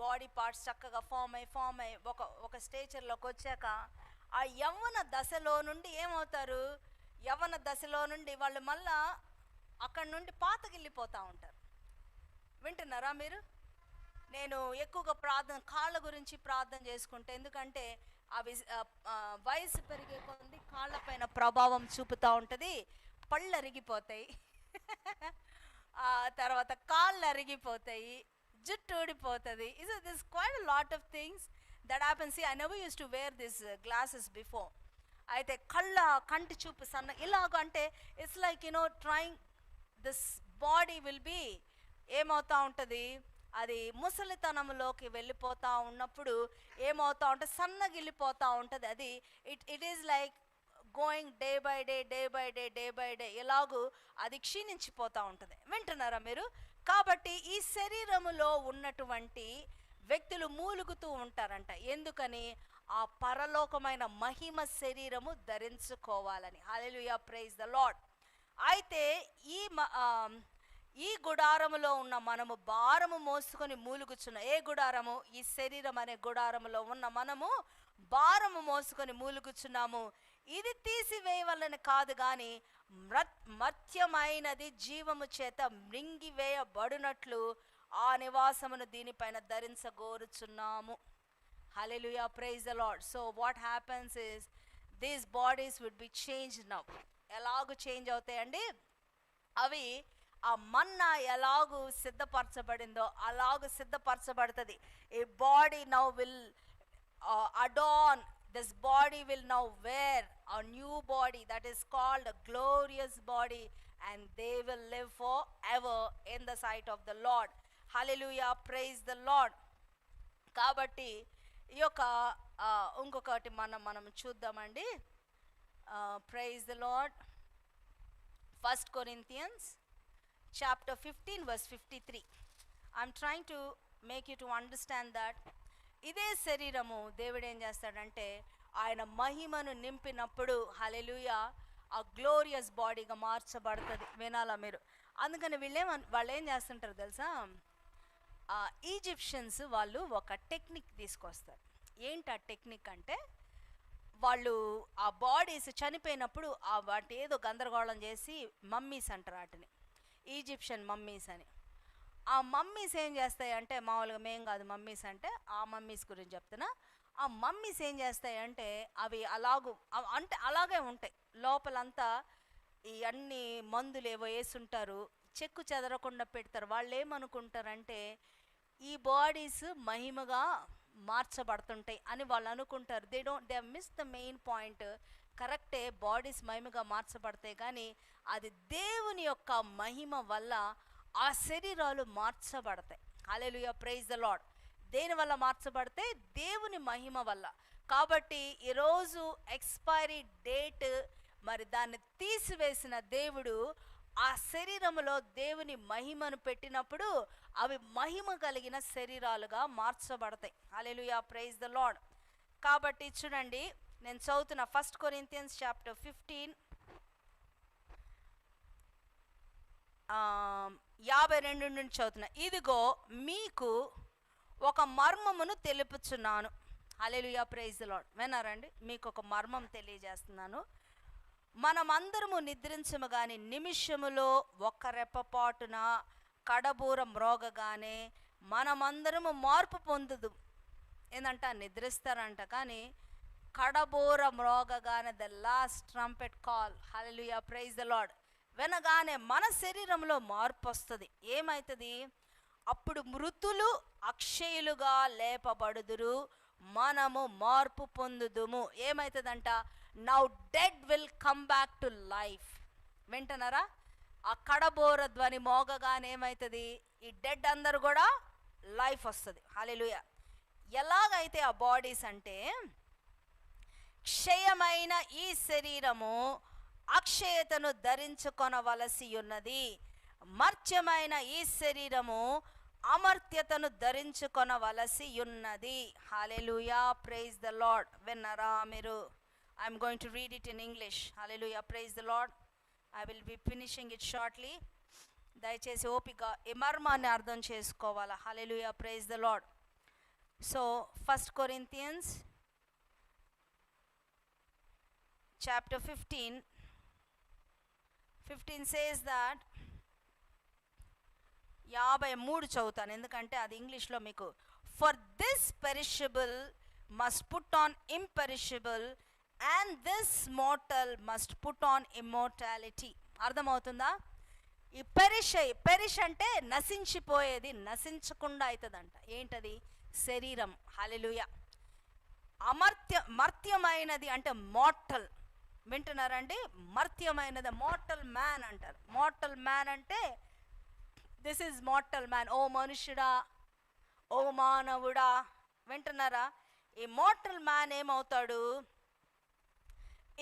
బాడీ పార్ట్స్ చక్కగా ఫామ్ అయ్యి ఒక స్టేచర్లోకి వచ్చాక ఆ యవ్వన దశలో నుండి ఏమవుతారు? యవ్వన దశలో నుండి వాళ్ళు మళ్ళా అక్కడి నుండి పాతగిల్లిపోతూ ఉంటారు. వింటున్నారా మీరు? నేను ఎక్కువగా కాళ్ళ గురించి ప్రార్థన చేసుకుంటే, ఎందుకంటే అవి వయసు పెరిగే కొద్ది కాళ్ళపైన ప్రభావం చూపుతూ ఉంటుంది. పళ్ళు అరిగిపోతాయి, ఆ తర్వాత కాళ్ళు అరిగిపోతాయి, జుట్టు ఊడిపోతుంది. This quite a lot of things that happens. I never use to wear this glasses before. అయితే కంటి చూపు సన్న ఇలాగ, అంటే it's like trying this body will be ఏమవుతూ ఉంటుంది? అది ముసలితనంలోకి వెళ్ళిపోతూ ఉన్నప్పుడు ఏమవుతూ ఉంటుంది? సన్నగిల్లిపోతూ ఉంటుంది. అది it is like going day by day ఎలాగూ అది క్షీణించిపోతూ ఉంటుంది. వింటున్నారా మీరు? కాబట్టి ఈ శరీరములో ఉన్నటువంటి వ్యక్తులు మూలుగుతూ ఉంటారంట. ఎందుకని? ఆ పరలోకమైన మహిమ శరీరము ధరించుకోవాలని. హల్లెలూయా, ప్రైజ్ ద లార్డ్. అయితే ఈ గుడారములో ఉన్న మనము భారము మోసుకొని మూలుగుచున్న ఏ గుడారము? ఈ శరీరం అనే గుడారములో ఉన్న మనము భారము మోసుకొని మూలుగుచున్నాము. ఇది తీసివేయవలని కాదు, కానీ మర్త్యమైనది జీవము చేత మృంగివేయబడునట్లు ఆ నివాసమును దీనిపైన ధరించగోరుచున్నాము. Hallelujah, praise the Lord. So what happens is these bodies would be changed now. ఎలాగూ చేంజ్ అవుతాయండి? అవి ఆ మన్నా ఎలాగూ సిద్ధపరచబడిందో అలాగూ సిద్ధపరచబడుతుంది. A body now will adorn, this body will now wear a new body that is called a glorious body, and they will live forever in the sight of the Lord. Hallelujah, praise the Lord. కాబట్టి ఈ యొక్క ఇంకొకటి మనం చూద్దామండి. Praise the Lord. 1 Corinthians chapter 15 verse 53. I'm trying to make you to understand that ఇదే శరీరము దేవుడు ఏం చేస్తాడంటే ఆయన మహిమను నింపినప్పుడు హల్లెలూయా ఆ గ్లోరియస్ బాడీగా మార్చబడుతుంది. వినాలా మీరు? అందుకని వాళ్ళు ఏం చేస్తుంటారు తెలుసా? ఈజిప్షియన్స్ వాళ్ళు ఒక టెక్నిక్ తీసుకొస్తారు. ఏంటి ఆ టెక్నిక్ అంటే, వాళ్ళు ఆ బాడీస్ చనిపోయినప్పుడు వాటి ఏదో గందరగోళం చేసి మమ్మీస్ అంటారు వాటిని, ఈజిప్షియన్ మమ్మీస్ అని. ఆ మమ్మీస్ ఏం చేస్తాయి అంటే, మామూలుగా మేం కాదు మమ్మీస్ అంటే, ఆ మమ్మీస్ గురించి చెప్తున్నా. ఆ ఆ మమ్మీస్ ఏం చేస్తాయంటే అవి అంటే అలాగే ఉంటాయి లోపలంతా. ఈ అన్ని మందులు ఏవో వేసుంటారు, చెక్కు చెదరకుండా పెడతారు. వాళ్ళు ఏమనుకుంటారంటే ఈ బాడీస్ మహిమగా మార్చబడుతుంటాయి అని వాళ్ళు అనుకుంటారు. They miss the main point. కరెక్టే, బాడీస్ మహిమగా మార్చబడతాయి, కానీ అది దేవుని యొక్క మహిమ వల్ల ఆ శరీరాలు మార్చబడతాయి. హల్లెలూయా, ప్రైజ్ ద లార్డ్. దేని వల్ల మార్చబడితే? దేవుని మహిమ వల్ల. కాబట్టి ఈరోజు ఎక్స్పైరీ డేట్, మరి దాన్ని తీసివేసిన దేవుడు ఆ శరీరములో దేవుని మహిమను పెట్టినప్పుడు అవి మహిమ కలిగిన శరీరాలుగా మార్చబడతాయి. హల్లెలూయా, ప్రైజ్ ద లార్డ్. కాబట్టి చూడండి, నేను చదువుతున్న 1 Corinthians chapter 15 52 నుంచి చదువుతున్నా. ఇదిగో మీకు ఒక మర్మమును తెలుపుచున్నాను. హల్లెలూయా, ప్రైజ్ ద లార్డ్. విన్నారండి? మీకు ఒక మర్మం తెలియజేస్తున్నాను. మనమందరము నిద్రించము గాని నిమిషములో ఒక్క రెప్పపాటున కడబూర మ్రోగగానే మనమందరము మార్పు పొందుదు. ఏందంట? నిద్రిస్తారంట, కానీ కడబూర మ్రోగగానే the last trumpet call, hallelujah, praise the lord, వినగానే మన శరీరంలో మార్పు వస్తుంది. ఏమవుతుంది? అప్పుడు మృతులు అక్షయులుగా లేపబడుదురు, మనము మార్పు పొందుదుము. ఏమవుతుందంట? Now dead will come back to life. వింటున్నారా? ఆ కడబోర ధ్వని మోగగానే ఏమవుతుంది? ఈ డెడ్ అందరు కూడా లైఫ్ వస్తుంది. హల్లెలూయా. ఎలాగైతే ఆ బాడీస్ అంటే క్షయమైన ఈ శరీరము అక్షయతను ధరించుకొనవలసి ఉన్నది, మర్త్యమైన ఈ శరీరము అమర్త్యతను ధరించుకొనవలసి ఉన్నది. Hallelujah, praise the lord. విన్నారా మీరు? I'm going to read it in English. Hallelujah, praise the lord. I will be finishing it shortly. దయచేసి ఓపిక ఈ మర్మాన్ని అర్థం చేసుకోవాలా. Hallelujah, praise the lord. So 1 Corinthians chapter 15 says that 53 చదువుతాను, ఎందుకంటే అది ఇంగ్లీష్లో మీకు. For this perishable must put on imperishable and this mortal must put on immortality. అర్థమవుతుందా? ఈ పెరిష్ అంటే నశించిపోయేది, నశించకుండా అవుతుందంట. ఏంటది? శరీరం. హల్లెలూయా. మర్త్యమైనది అంటే మోర్టల్. వింటున్నారండి? మర్త్యమైనది మోర్టల్ మ్యాన్ అంటారు. మోర్టల్ మ్యాన్ అంటే దిస్ ఈజ్ మోర్టల్ మ్యాన్. ఓ మనుషుడా, ఓ మానవుడా, వింటున్నారా? ఈ మోర్టల్ మ్యాన్ ఏమవుతాడు?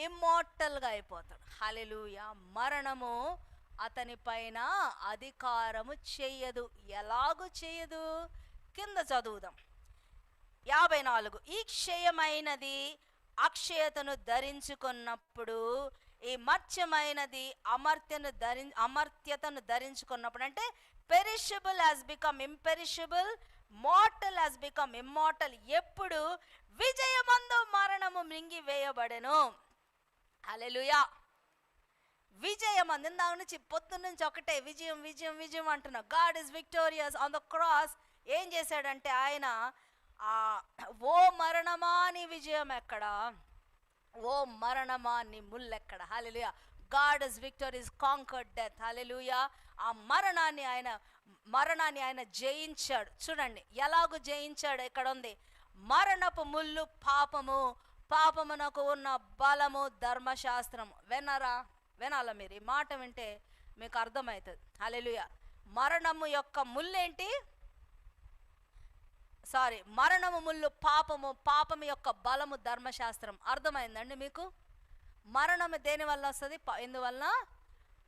ఇమ్మోర్టల్గా అయిపోతాడు. హల్లెలూయా. మరణము అతని పైన అధికారము చెయ్యదు. ఎలాగూ చెయ్యదు? కింద చదువుదాం. 54. ఈ క్షయమైనది అక్షయతను ధరించుకున్నప్పుడు, ఈ మర్త్యమైనది అమర్త్యతను ధరించుకున్నప్పుడు, అంటే perishable has become imperishable, mortal has become immortal. ఎప్పుడు? విజయమందు మరణము మింగివేయబడెను. హల్లెలూయా. విజయమందు. ఇందాక నుంచి పొద్దున్న నుంచి ఒకటే విజయం విజయం విజయం అంటున్నా. God is victorious on the cross. ఏం చేశాడంటే ఆయన, ఓ మరణమా నీ విజయం ఎక్కడా? ఓ మరణమా నీ ముల్లెక్కడ? Hallelujah. God is victorious, conquered death. Hallelujah. ఆ మరణాన్ని ఆయన జయించాడు. చూడండి ఎలాగూ జయించాడు. ఇక్కడ ఉంది, మరణపు ముళ్ళు పాపము, పాపమునకు ఉన్న బలము ధర్మశాస్త్రము. వినాలా మీరు? ఈ మాట వింటే మీకు అర్థమవుతుంది. హల్లెలూయా. మరణము యొక్క ముళ్ళేంటి? మరణము ముళ్ళు పాపము, పాపము యొక్క బలము ధర్మశాస్త్రం. అర్థమైందండి మీకు? మరణము దేని వల్ల వస్తుంది? ఎందువలన?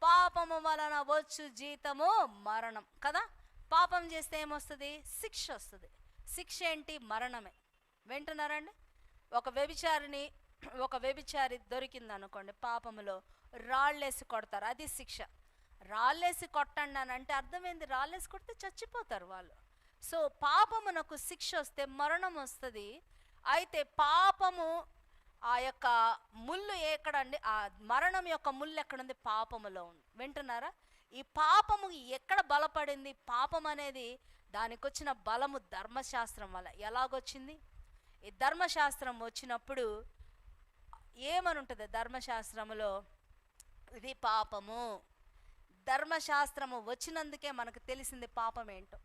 పాపము వలన వచ్చు జీతము మరణం కదా. పాపం చేస్తే ఏమొస్తుంది? శిక్ష వస్తుంది. శిక్ష ఏంటి? మరణమే. వింటున్నారండి? ఒక వ్యభిచారి దొరికింది అనుకోండి, పాపములో రాళ్ళేసి కొడతారు, అది శిక్ష. రాళ్ళేసి కొట్టండి అని అంటే అర్థమైంది, రాళ్ళేసి కొడితే చచ్చిపోతారు వాళ్ళు. సో పాపమునకు శిక్ష వస్తే మరణం వస్తుంది. అయితే పాపము ఆ యొక్క ముళ్ళు ఎక్కడండి? ఆ మరణం యొక్క ముళ్ళు ఎక్కడుంది? పాపములో ఉంది. వింటున్నారా? ఈ పాపము ఎక్కడ బలపడింది? పాపం అనేది దానికి వచ్చిన బలము ధర్మశాస్త్రం వల్ల. ఎలాగొచ్చింది? ఈ ధర్మశాస్త్రం వచ్చినప్పుడు ఏమని ఉంటుంది ధర్మశాస్త్రములో? ఇది పాపము. ధర్మశాస్త్రము వచ్చినందుకే మనకు తెలిసింది పాపం ఏంటో.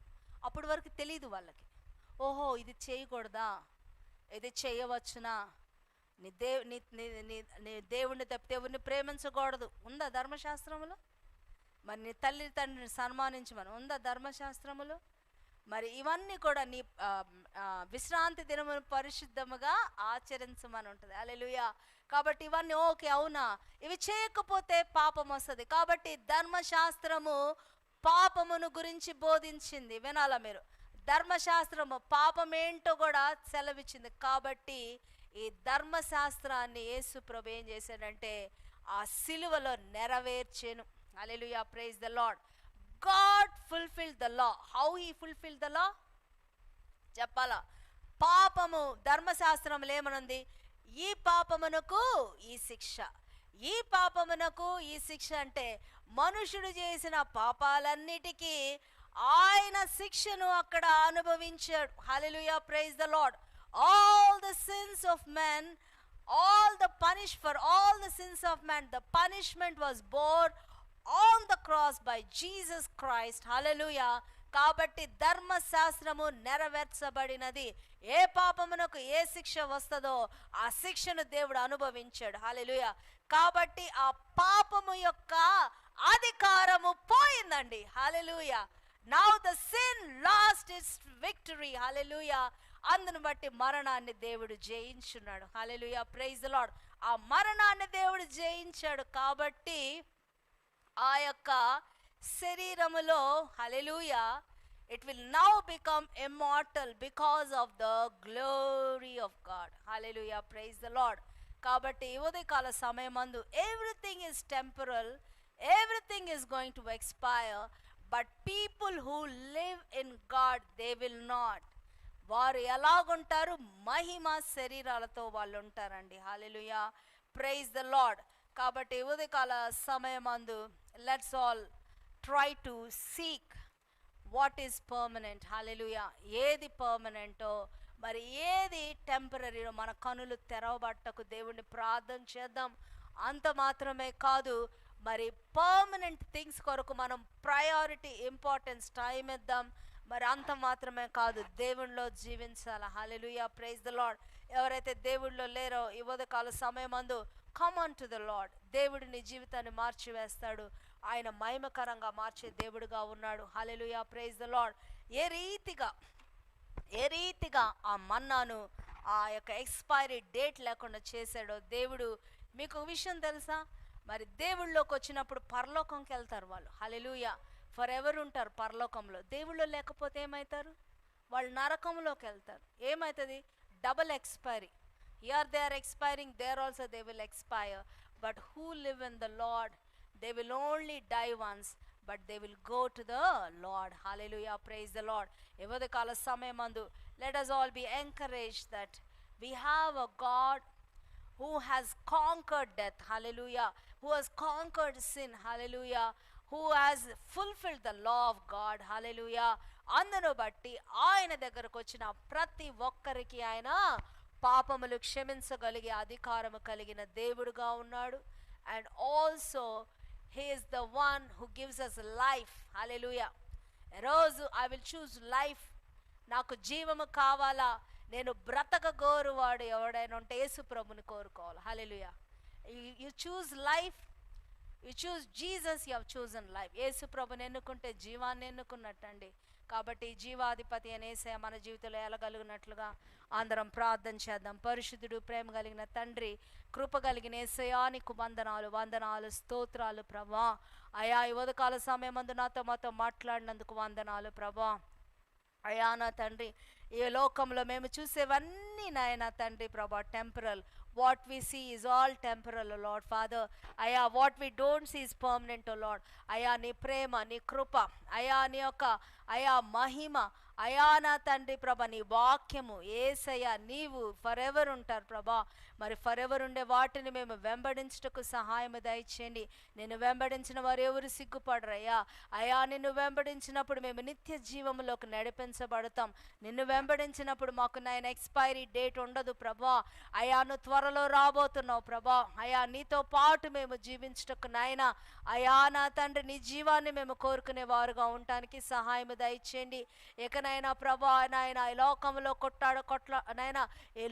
అప్పటి వరకు తెలియదు వాళ్ళకి. ఓహో, ఇది చేయకూడదా, ఇది చేయవచ్చునా, నీ దేవుణ్ణి తప్పితే ఎవరిని ప్రేమించకూడదు ఉందా ధర్మశాస్త్రములో? మరి నీ తల్లి తండ్రిని సన్మానించమని ఉందా ధర్మశాస్త్రములో? మరి ఇవన్నీ కూడా నీ విశ్రాంతి దినమును పరిశుద్ధముగా ఆచరించమని ఉంటుంది. హల్లెలూయా. కాబట్టి ఇవన్నీ ఓకే, అవునా, ఇవి చేయకపోతే పాపం వస్తుంది. కాబట్టి ధర్మశాస్త్రము పాపమును గురించి బోధించింది. వినాలా మీరు? ధర్మశాస్త్రము పాపం ఏంటో కూడా సెలవిచ్చింది. కాబట్టి ఈ ధర్మశాస్త్రాన్ని యేసు ప్రభు ఏం చేశాడంటే ఆ సిలువలో నెరవేర్చెను. Hallelujah, praise the lord. God fulfilled the law. How he fulfilled the law? చెప్పాలా? పాపము ధర్మశాస్త్రంలో ఏమనుంది? ఈ పాపమునకు ఈ శిక్ష, ఈ పాపమునకు ఈ శిక్ష అంటే మనుషుడు చేసిన పాపాలన్నిటికీ ఆయన శిక్షను అక్కడ అనుభవించాడు. Hallelujah, praise the lord. All the sins of man, all the for all the sins of man, the punishment was bore on the cross by Jesus Christ. Hallelujah. కాబట్టి ధర్మశాస్త్రము నెరవేర్చబడినది. ఏ పాపమునకు ఏ శిక్ష వస్తుందో ఆ శిక్షను దేవుడు అనుభవించాడు. హల్లెలూయా. కాబట్టి ఆ పాపము యొక్క అధికారము పోయిందండి. హల్లెలూయా. Now the sin lost its victory. హల్లెలూయా. అందును బట్టి మరణాన్ని దేవుడు జయించున్నాడు. హల్లెలూయా, ప్రైజ్ ది లార్డ్. ఆ మరణాన్ని దేవుడు జయించాడు. కాబట్టి ఆ యొక్క శరీరములో, హల్లెలూయా, it will now become immortal because of the glory of God. Hallelujah, praise the Lord. కాబట్టి ఈ ఉదయకాల సమయమందు everything is temporal, everything is going to expire, but people who live in God, they will not. వారు ఎలాగుంటారు? మహిమ శరీరాలతో వాళ్ళు ఉంటారండి. Hallelujah, praise the lord. కాబట్టి ఉదయకాల సమయమందు let's all try to seek what is permanent. Hallelujah. ఏది పర్మనెంటో, మరి ఏది టెంపరరీలో మన కనులు తెరవబట్టకు దేవుణ్ణి ప్రార్థన చేద్దాం. అంత మాత్రమే కాదు, మరి పర్మనెంట్ థింగ్స్ కొరకు మనం ప్రయారిటీ, ఇంపార్టెన్స్, టైం ఇద్దాం. మరి అంత మాత్రమే కాదు, దేవునిలో జీవించాలి. హల్లెలూయా, ప్రైజ్ ద లార్డ్. ఎవరైతే దేవుడిలో లేరో ఈ ఉదయకాల సమయమందు come on to the lord. దేవుడు నీ జీవితాన్ని మార్చివేస్తాడు. ఆయన మహిమకరంగా మార్చే దేవుడుగా ఉన్నాడు. హల్లెలూయా, ప్రైజ్ ద లార్డ్. ఏ రీతిగా ఆ మన్నాను ఆ యొక్క ఎక్స్పైరీ డేట్ లేకుండా చేశాడో దేవుడు. మీకు ఒక విషయం తెలుసా? మరి దేవుళ్ళలోకి వచ్చినప్పుడు పరలోకంకి వెళ్తారు వాళ్ళు. హల్లెలూయా, ఫర్ ఎవర్ ఉంటారు పరలోకంలో. దేవుళ్ళు లేకపోతే ఏమవుతారు? వాళ్ళు నరకంలోకి వెళ్తారు. ఏమవుతుంది? Double expiry. Here they are expiring, there also they will expire. But who live in the Lord, they will only die once, but they will go to the Lord. Hallelujah, praise the Lord. Evada kala samayamandu, let us all be encouraged that we have a God who has conquered death. Hallelujah. Who has conquered sin. Hallelujah. Who has fulfilled the law of God. Hallelujah. అందును బట్టి ఆయన దగ్గరకు వచ్చిన ప్రతి ఒక్కరికి ఆయన పాపములు క్షమించగలిగే అధికారము కలిగిన దేవుడుగా ఉన్నాడు. And also he is the one who gives us life. Hallelujah. రోజు ఐ విల్ చూస్ లైఫ్. నాకు జీవము కావాలా, నేను బ్రతకగోరువాడు ఎవడైనా ఉంటే యేసు ప్రభుని కోరుకోవాలి. Hallelujah. You choose life, you choose Jesus, you have chosen life. Yesu ప్రభుని ఎన్నుకుంటే జీవాన్ని ఎన్నుకున్నట్టండి. కాబట్టి జీవాధిపతి అనే యేసయ్య మన జీవితంలో ఎలగలుగునట్లుగా అందరం ప్రార్థన చేద్దాం. పరిశుద్ధుడు, ప్రేమ కలిగిన తండ్రి, కృప కలిగిన యేసయ్యా నీకు వందనాలు, స్తోత్రాలు ప్రభా. అయా ఈ ఉదయకాల సమయమందు మాతో మాట్లాడినందుకు వందనాలు ప్రభా. అయా నా తండ్రి, ఈ లోకంలో మేము చూసేవన్నీ నాయన తండ్రి ప్రభా temporal. What we see is all temporal, O Lord Father. Aya, what we don't see is permanent, O Lord. Aya, నీ ప్రేమ, నీ కృప, అయా నీ యొక్క అయా మహిమ, అయా నా తండ్రి ప్రభ నీ వాక్యము యేసయ్యా నీవు ఫర్ ఎవర్ ఉంటారు ప్రభా. మరి ఫర్ ఎవర్ ఉండే వాటిని మేము వెంబడించుటకు సహాయము దయచేయండి. నిన్ను వెంబడించిన వారు ఎవరు సిగ్గుపడరయ్యా. అయా నిన్ను వెంబడించినప్పుడు మేము నిత్య జీవములోకి నడిపించబడతాం. నిన్ను వెంబడించినప్పుడు మాకు నాయన ఎక్స్పైరీ డేట్ ఉండదు ప్రభా. అయా నువ్వు త్వరలో రాబోతున్నావు ప్రభా. అయా నీతో పాటు మేము జీవించుటకు నాయన అయా నా తండ్రి నీ జీవాన్ని మేము కోరుకునే వారుగా ఉండటానికి సహాయం దయచేయండి. ఇకనైనా ప్రభా నాయన ఈ లోకములో నాయన ఈ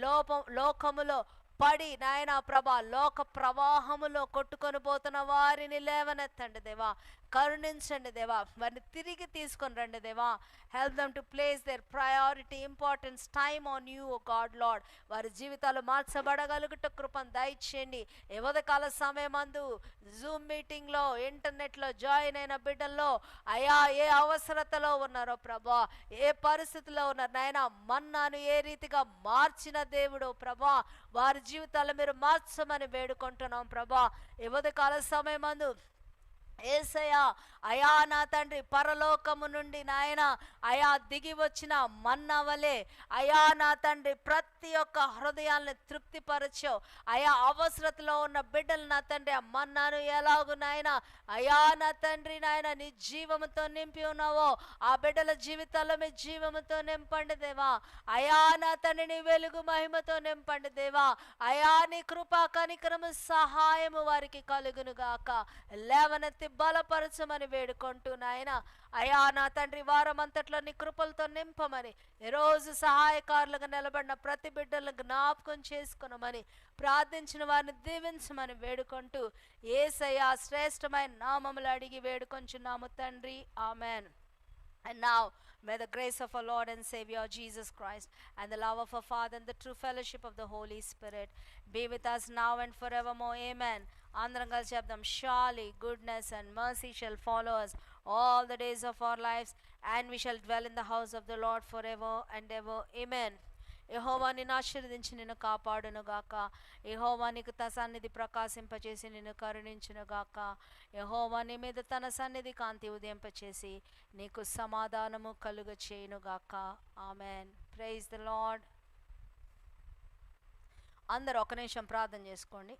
లోకములో పడి నాయన ప్రభా లోక ప్రవాహములో కొట్టుకొని పోతున్న వారిని లేవనెత్తండి దేవా. కరుణించండి దేవా. వారిని తిరిగి తీసుకొని రండి దేవా. Help them to place their priority importance time on you O God Lord. వారి జీవితాలు మార్చబడగలుగుట కృపను దయచేయండి. ఈ ఉదయకాల సమయమందు జూమ్ మీటింగ్లో ఇంటర్నెట్లో జాయిన్ అయిన బిడ్డల్లో అయా ఏ అవసరతలో ఉన్నారో ప్రభా, ఏ పరిస్థితిలో ఉన్నారు నాయన, మన్నాను ఏ రీతిగా మార్చిన దేవుడు ప్రభా వారి జీవితాలు మీరు మార్చమని వేడుకుంటున్నాం ప్రభా. ఈ ఉదయకాల సమయమందు యేసయ్యా అయా నా తండ్రి పరలోకము నుండి నాయన అయా దిగి వచ్చిన మన్నా వలె అయా నా తండ్రి ప్రతి ఒక్క హృదయాలను తృప్తిపరచావు. అయా అవసరతలో ఉన్న బిడ్డలు నా తండ్రి ఆ మన్నాను ఎలాగు నాయన అయా నా తండ్రి నాయన నీ జీవముతో నింపి ఉన్నావో ఆ బిడ్డల జీవితాల్లో మీ జీవముతో నింపండి దేవా. అయా నా తండ్రి నీ వెలుగు మహిమతో నింపండి దేవా. అయా నీ కృపా కనికరము సహాయము వారికి కలుగును గాక. లేవనెత్తి బలపరచమని వేడుకుంటూ నాయన అయా నా తండ్రి వారమంతట్లో నీ కృపలతో నింపమని ఈరోజు సహాయకారులుగా నిలబడిన ప్రతి బిడ్డలను జ్ఞాపకం చేసుకునమని ప్రార్థించిన వారిని దీవించమని వేడుకుంటూ యేసయ్యా శ్రేష్టమైన నామములు అడిగి వేడుకొంచున్నాము తండ్రి. Amen. And now may the grace of our Lord and Savior Jesus Christ and the love of our Father and the true fellowship of the Holy Spirit be with us now and forevermore. Amen. అందరం కలిసి చెప్దాం. Surely goodness and mercy shall follow us all the days of our lives and we shall dwell in the house of the Lord forever and ever. Amen. యెహోవా నిన్ను ఆశీర్వదించి నిన్ను కాపాడును గాక. యెహోవా నీకు తన సన్నిధి ప్రకాశింపచేసి నిన్ను కరుణించును గాక. యెహోవా నీ మీద తన సన్నిధి కాంతి ఉదయింపచేసి నీకు సమాధానము కలుగ చేయును గాక. ఆమెన్. Praise the Lord. అందరూ ఒక నిమిషం ప్రార్థన చేసుకోండి.